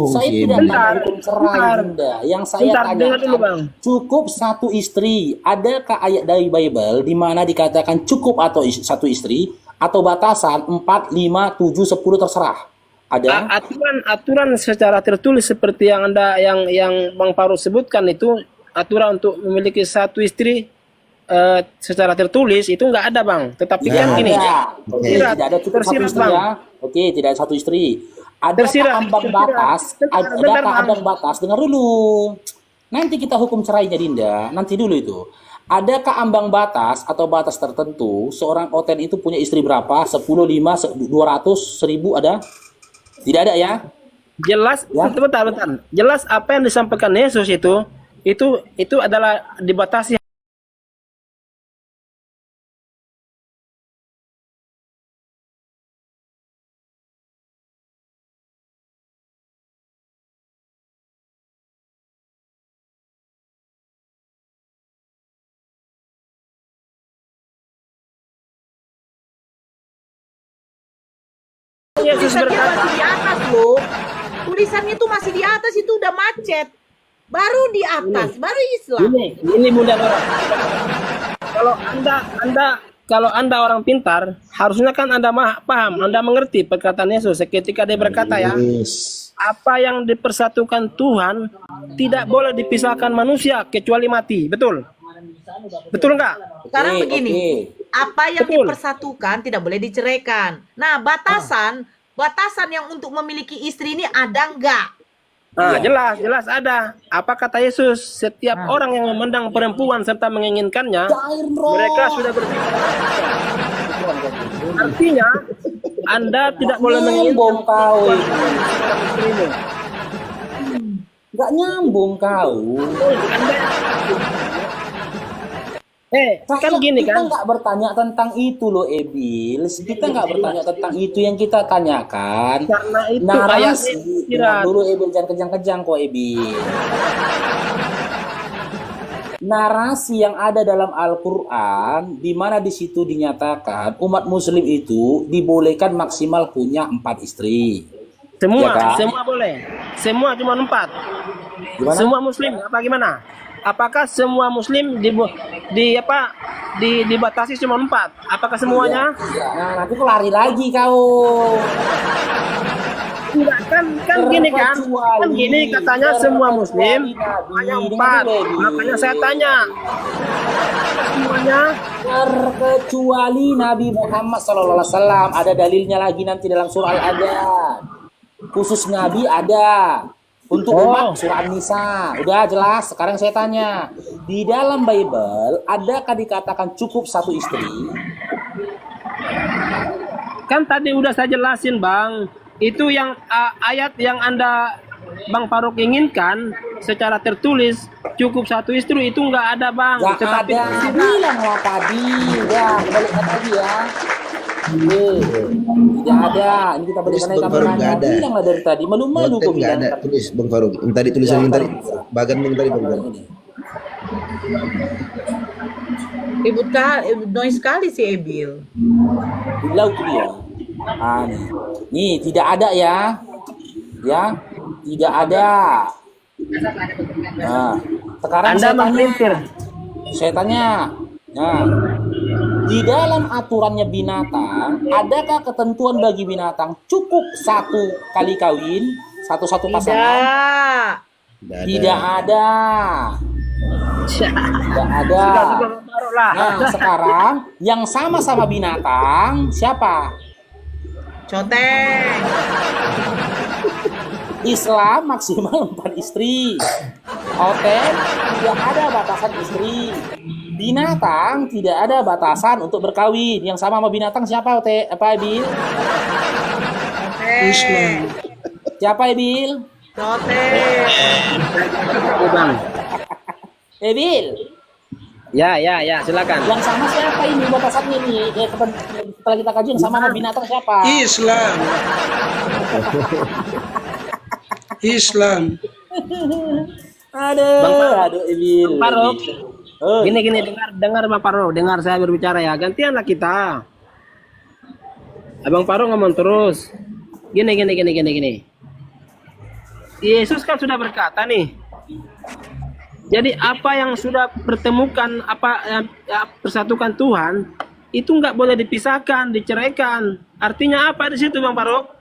Saya tidak tanya hukum cerai Bunda. Yang saya Bentar, dengar dulu, Bang. tanyakan cukup 1 istri. Adakah ayat dari Bible di mana dikatakan cukup atau 1 istri atau batasan 4, 5, 7, 10 terserah? Ada? Aturan secara tertulis seperti yang yang Bang Faruk sebutkan itu, aturan untuk memiliki 1 istri secara tertulis itu nggak ada, Bang. Tetapi kan gini, Oke, tersirat, tidak ada cukup 1 tersirat, istri Bang. ya. Oke, tidak ada 1 istri. Adakah Tersirat, ambang tersirat. batas? Bentar, Adakah Bang. ambang batas? Dengar dulu. Nanti kita hukum cerainya Dinda. Nanti dulu itu. Adakah ambang batas atau batas tertentu seorang oten itu punya istri berapa? 10, 5, 200, 1000 ada? Tidak ada ya? Jelas, Ya. bentar. Jelas apa yang disampaikan Yesus itu adalah dibatasi. Yesus Tulisannya berkata, masih di atas loh. Tulisannya tuh masih di atas, itu udah macet. Baru di atas, baru Islam. ini Bunda Nora. Kalau anda orang pintar, harusnya kan Anda paham, Anda mengerti perkataan Yesus ketika dia berkata ya, Yes. apa yang dipersatukan Tuhan tidak boleh dipisahkan manusia kecuali mati. Betul? Betul enggak? Sekarang Oke, begini, oke. apa yang Betul. dipersatukan tidak boleh diceraikan. Nah, batasan yang untuk memiliki istri ini ada enggak? Nah, jelas ada. Apa kata Yesus? Setiap orang yang memandang perempuan serta menginginkannya, mereka sudah berpikir. Artinya, Anda tidak boleh menginginkan Nyambung kau ini. istrimu. Nggak nyambung kau. Kan gini Kita kan? nggak bertanya tentang itu loh, Ebil. Kita nggak bertanya tentang itu yang kita tanyakan. Karena itu Narasi. ayatnya Dengar dulu, Ebil, jangan kejang-kejang kok, Ebil. Narasi yang ada dalam Al-Quran, di mana di situ dinyatakan umat Muslim itu dibolehkan maksimal punya 4 istri. Semua, Ya kan? semua boleh. Semua cuma 4. Gimana? Semua Muslim apa gimana? Apakah semua Muslim dibatasi cuma 4? Apakah semuanya? Nah, nanti kau lari lagi kau. Enggak, kan gini kan? Kan gini katanya semua Muslim hanya 4. Makanya saya tanya. Semuanya Terkecuali Nabi Muhammad SAW. Ada dalilnya lagi nanti dalam surah Al-Adab. Khusus Nabi ada. Untuk umat surah An-Nisa. Udah jelas. Sekarang saya tanya. Di dalam Bible, adakah dikatakan cukup 1 istri? kan tadi udah saya jelasin, Bang. Itu yang ayat yang Anda Bang Faruk inginkan secara tertulis cukup satu istri itu nggak ada bang. Gak Tetapi ada, bilang lah tadi. Ya, balikkan lagi ya. Tidak ada. Ini kita balikkan lagi Bang Faruk, kameranya. nggak ada. Bilang lah dari tadi. Malu-malu Konten kok nggak bilang. ada. Tulis Bang Faruk. Yang tadi tulisan yang tadi. Bagan yang tadi Bang Faruk. Noise sekali si Ebil. Bilang itu dia. Ah, nih, tidak ada ya. Ya, tidak ada. Nah, sekarang Anda memelintir. saya tanya. Nah, di dalam aturannya binatang, adakah ketentuan bagi binatang cukup satu kali kawin, satu-satu pasangan? Tidak. Tidak ada. Tidak ada. Nah, sekarang yang sama-sama binatang siapa? Conteng. Islam maksimal 4 istri. Hotel tidak ada batasan istri. Binatang tidak ada batasan untuk berkawin. Yang sama sama binatang siapa? Apa Ebil? Conteng. Siapa Ebil? Conteng. Bang. Ebil. Ya, silakan. Yang sama siapa ini batasannya nih? Setelah kita kaji yang sama sama binatang siapa? Islam. Islam. Aduh Ebil. Faruk. Oh. Gini dengar Bang Faruk, dengar saya berbicara ya. Gantianlah kita. Abang Faruk ngomong terus. Gini. Yesus kan sudah berkata nih. Jadi apa yang sudah pertemukan, apa yang persatukan Tuhan, itu nggak boleh dipisahkan, diceraikan. Artinya apa di situ Bang Faruk?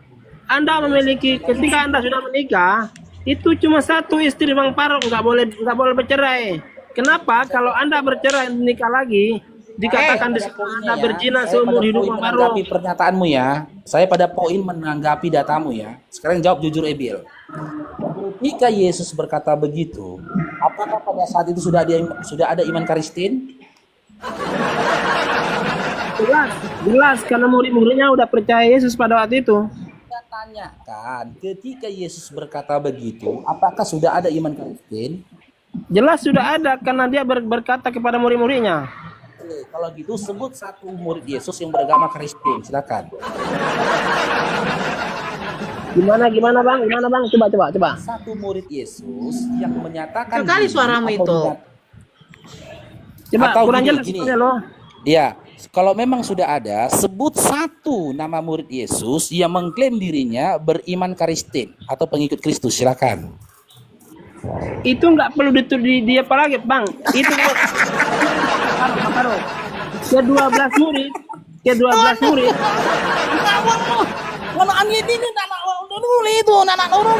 Anda memiliki, ketika Anda sudah menikah, itu cuma satu istri Bang Faruk, nggak boleh bercerai. Kenapa? Kalau Anda bercerai menikah lagi, dikatakan di situ Anda berzina seumur hidup Bang Faruk. Menanggapi pernyataanmu ya. Saya pada poin menanggapi datamu ya. Sekarang jawab jujur Ebil. Ketika Yesus berkata begitu, apakah pada saat itu sudah ada iman Kristen? Jelas karena murid-muridnya udah percaya Yesus pada waktu itu. Saya tanyakan, ketika Yesus berkata begitu, apakah sudah ada iman Kristen? Jelas sudah ada karena dia berkata kepada murid-muridnya. Oke, kalau gitu sebut satu murid Yesus yang beragama Kristen, silakan. Gimana bang? Coba. Satu murid Yesus yang menyatakan Sekali diri suaramu atau itu. Coba Atau kurang gini, jelas gini. soalnya loh. Ya, kalau memang sudah ada, sebut satu nama murid Yesus yang mengklaim dirinya beriman Kristen atau pengikut Kristus, silakan. Itu nggak perlu di apa lagi bang? Itu taruh. Ke-12 murid. Mana ini anak orang.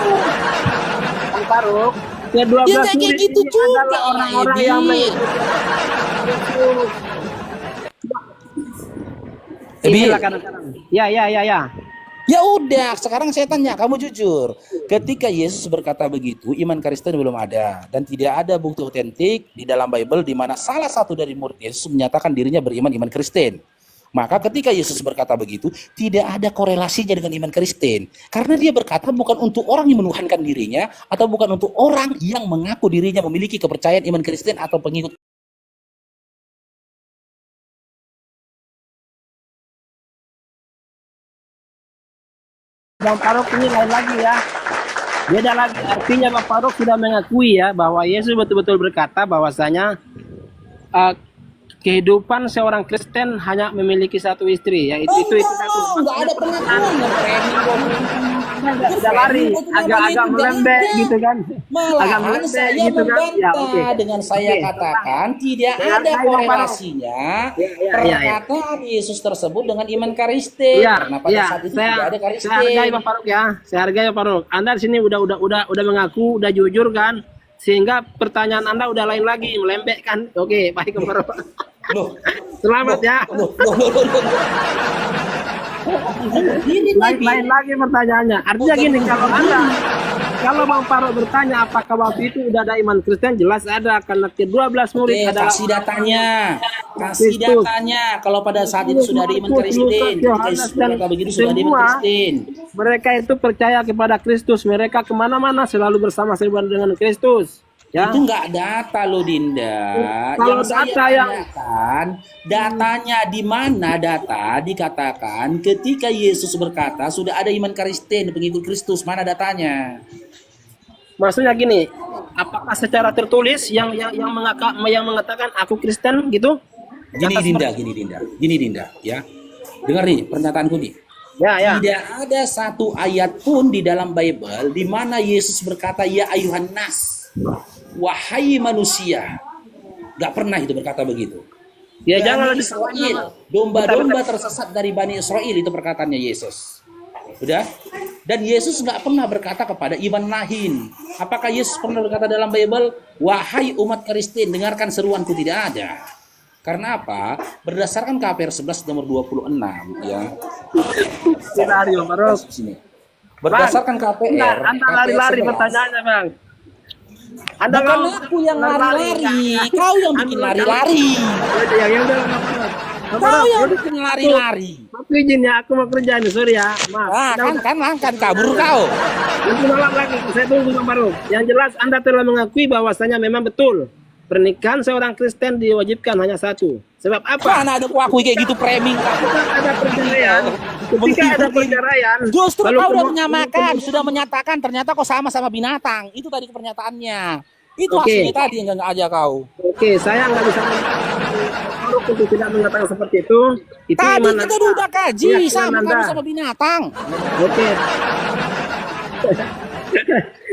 Bang Faruk, ke-12 Ya, kayak murid gitu ini juga, adalah orang-orang Edi. yang Ebil. Inilah kadang-kadang. Ya. Ya udah, sekarang saya tanya, kamu jujur. Ketika Yesus berkata begitu, iman Kristen belum ada dan tidak ada bukti otentik di dalam Bible di mana salah satu dari murid Yesus menyatakan dirinya beriman Kristen. Maka ketika Yesus berkata begitu, tidak ada korelasinya dengan iman Kristen. Karena dia berkata bukan untuk orang yang menuhankan dirinya atau bukan untuk orang yang mengaku dirinya memiliki kepercayaan iman Kristen atau pengikut. Bang Faruk ini lain lagi ya. Beda lagi. Artinya Bang Faruk sudah mengakui ya bahwa Yesus betul-betul berkata bahwasanya kehidupan seorang Kristen hanya memiliki satu istri, ya itu satu. Enggak ada pengakuan yang Sudah lari, agak melembek gitu kan. Agak Malahan melembek saya gitu kan. membantah Ya, oke. dengan saya Oke. katakan tidak ada korelasinya perkataan Yesus tersebut dengan iman Kristen. Karena pada saat itu tidak ada Kristen. Saya hargai Bang Faruk ya. Saya hargai Bang Faruk. Anda di sini udah mengaku, udah jujur kan? Sehingga pertanyaan Anda udah lain lagi, melembek kan? Oke, baik Bang Faruk. Loh, Selamat ya. loh. Lain lagi pertanyaannya. Artinya gini, kalau Bang Faruk bertanya apakah waktu itu udah ada iman Kristen, jelas ada karena ke-12 murid Oke, adalah kasih datanya. Kasih Kristus. datanya kalau pada saat itu sudah ada iman Markus, Kristen. Lukas, Ketika Yesus Yohanes, dan berkata begitu sudah ada iman semua Kristen. mereka itu percaya kepada Kristus. Mereka kemana-mana selalu bersama-sama dengan Kristus. Ya, Itu nggak data loh Dinda. Kalau Yang saya data yang- tanyakan, datanya di mana data dikatakan ketika Yesus berkata sudah ada iman Kristen, pengikut Kristus, mana datanya? maksudnya gini, apakah secara tertulis yang mengatakan aku Kristen gitu? Gini Dinda, ya. Dengar nih pernyataanku nih. Ya. Tidak ada satu ayat pun di dalam Bible di mana Yesus berkata ya ayuhan nas, wahai manusia. Gak pernah itu berkata begitu. Ya Bani jangan Israel, domba-domba tersesat dari Bani Israel, itu perkataannya Yesus. Udah? Dan Yesus nggak pernah berkata kepada iman lain. Apakah Yesus pernah berkata dalam Bible, wahai umat Kristen, dengarkan seruanku? Tidak ada. Karena apa? Berdasarkan KPR 11 nomor 26, ya. skenario baru. Sini. Berdasarkan KPR, Anda lari-lari 11, pertanyaannya, Bang. Anda bukan mau- aku yang lari-lari, kau yang bikin lari-lari. yang udah Kau yang bikin lari-lari. Aku izin ya, aku mau kerja nih, sorry ya. Maaf. Kan kabur kau. Nanti malam lagi, saya tunggu Bang Faruk. Yang jelas Anda telah mengakui bahwasanya memang betul pernikahan seorang Kristen diwajibkan hanya satu. Sebab apa? Mana ada aku kayak gitu framing. Ketika ada perceraian, ketika ada perceraian, Justru lalu kau udah kemudian- menyamakan, sudah menyatakan ternyata kau sama-sama binatang. Itu tadi pernyataannya. Itu Oke. hasilnya tadi yang nggak aja kau. Oke, saya nggak bisa Faruk untuk tidak mengatakan seperti itu. Itu Tadi iman kita Anda. udah kaji Keyakinan sama Anda. kamu sama binatang. Oke.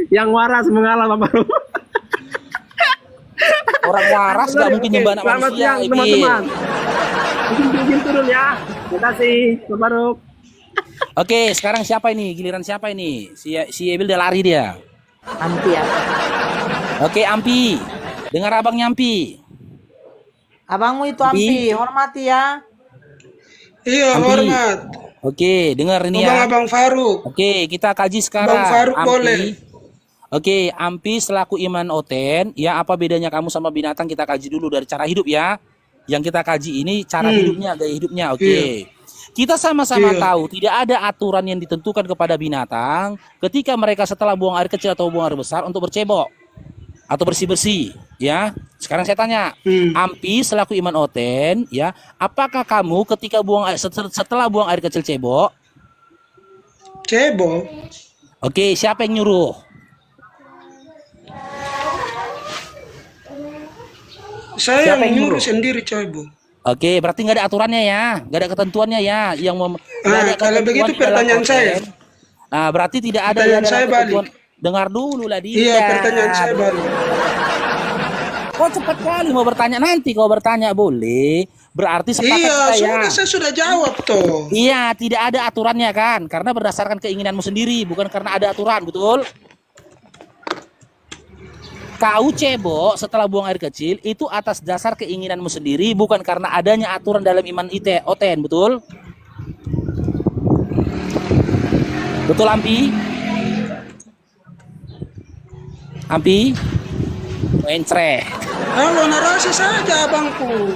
Yang waras mengalah Pak Faruk. Orang waras nggak mungkin nyembah anak Selamat manusia. siang Ibil. teman-teman. Izin turun ya. Terima kasih Pak Faruk. Oke, sekarang siapa ini? Giliran siapa ini? Si Ebil udah lari dia. Ampi ya. Oke, Ampi. Dengar abangnya Ampi. Abangmu itu Ampi, hormati ya. Iya, Ampi. hormat. Oke, dengar ini ya. Abang Faruk. Oke, kita kaji sekarang. Bang Faruk Ampi. boleh. Oke, Ampi selaku iman Oten, ya apa bedanya kamu sama binatang, kita kaji dulu dari cara hidup ya. Yang kita kaji ini cara hidupnya, gaya hidupnya. Oke. Kita sama-sama Iya. tahu tidak ada aturan yang ditentukan kepada binatang ketika mereka setelah buang air kecil atau buang air besar untuk bercebok atau bersih-bersih, ya. Sekarang saya tanya, Ampi selaku iman Oten, ya, apakah kamu ketika buang air setelah buang air kecil cebok? Cebok. Oke, siapa yang nyuruh? Saya Siapa yang yang nyuruh nyuruh? sendiri cebok. Oke, berarti nggak ada aturannya ya, nggak ada ketentuannya ya, yang nggak ada kalau ketentuan begitu di dalam pertanyaan Oten. saya. Nah, berarti tidak ada Pertanyaan yang dalam saya ketentuan. balik. Dengar dulu lah dia. Iya, pertanyaan saya balik. Kok cepat kali mau bertanya, nanti kau bertanya boleh. Berarti sepakat Iya, kita ya. sudah saya sudah jawab toh. Iya, tidak ada aturannya kan, karena berdasarkan keinginanmu sendiri, bukan karena ada aturan, betul? Kau cebok setelah buang air kecil itu atas dasar keinginanmu sendiri, bukan karena adanya aturan dalam iman Oten, betul? Betul, Ampi? Ampi? Encreh. Halo, narasi saja abangku.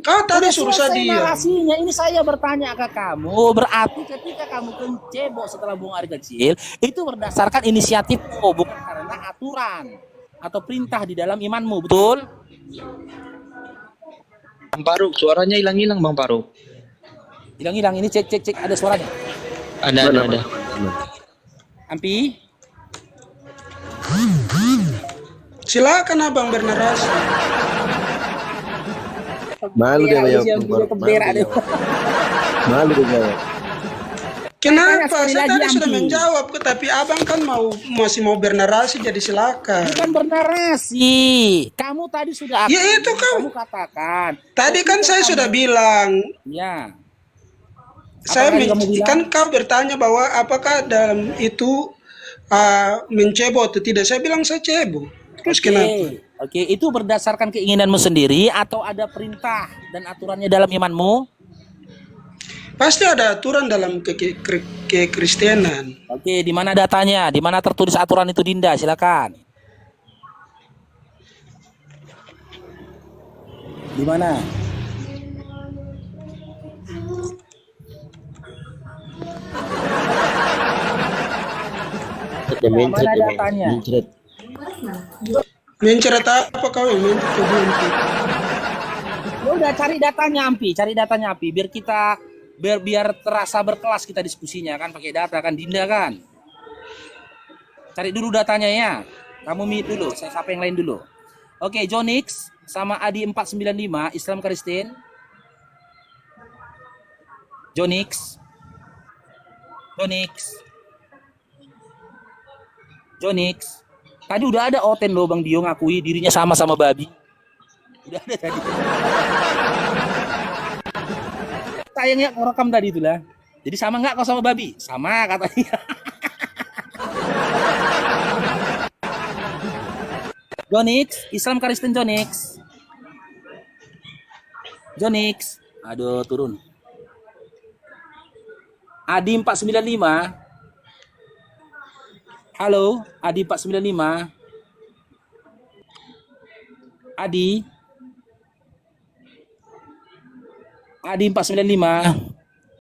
Kau tadi suruh saya Selesai diam. narasinya, ini saya bertanya ke kamu. Berarti ketika kamu cebok setelah buang air kecil, itu berdasarkan inisiatifmu, bukan karena aturan atau perintah di dalam imanmu, betul? Bang Faruk, suaranya hilang-hilang Bang Faruk. Hilang-hilang, ini cek, ada suaranya. Ada. Ampi? Silakan abang bernarasi. Malu dia Iya, jawab. dia keberak deh. Malu dia jawab. Kenapa? sekali Saya lagi, tadi sudah Ampi. menjawab, tapi abang kan masih mau bernarasi, jadi silakan. Bukan bernarasi. Kamu tadi sudah Ya, itu kamu katakan. Tadi kan saya sudah bilang, Ya. saya tadi kamu bilang? kan kau bertanya bahwa apakah dalam itu mencebok atau tidak. Saya bilang saya cebok. Terus kenapa? Oke, itu berdasarkan keinginanmu sendiri atau ada perintah dan aturannya dalam imanmu? Pasti ada aturan dalam kekristenan. Oke, di mana datanya? Di mana tertulis aturan itu, Dinda? Silakan. Di mana? Ya mencret Mana ya datanya? mencret. Mencret apa kau yang mencret ke dia? Ya udah cari datanya Ampi, biar kita biar terasa berkelas kita diskusinya kan pakai data kan Dinda kan. Cari dulu datanya ya. Kamu mute dulu, saya sapa yang lain dulu. Oke, Jonix sama Adi 495 Islam Kristen. Jonix. Tadi udah ada Oten loh Bang Dio ngakui dirinya sama babi. Udah ada tadi. Sayangnya rekam tadi itulah. Jadi sama nggak kau sama babi? Sama katanya. Jonix, Islam Kristen Jonix. Aduh turun. Adi 495. Halo, Adi 495. Adi 495.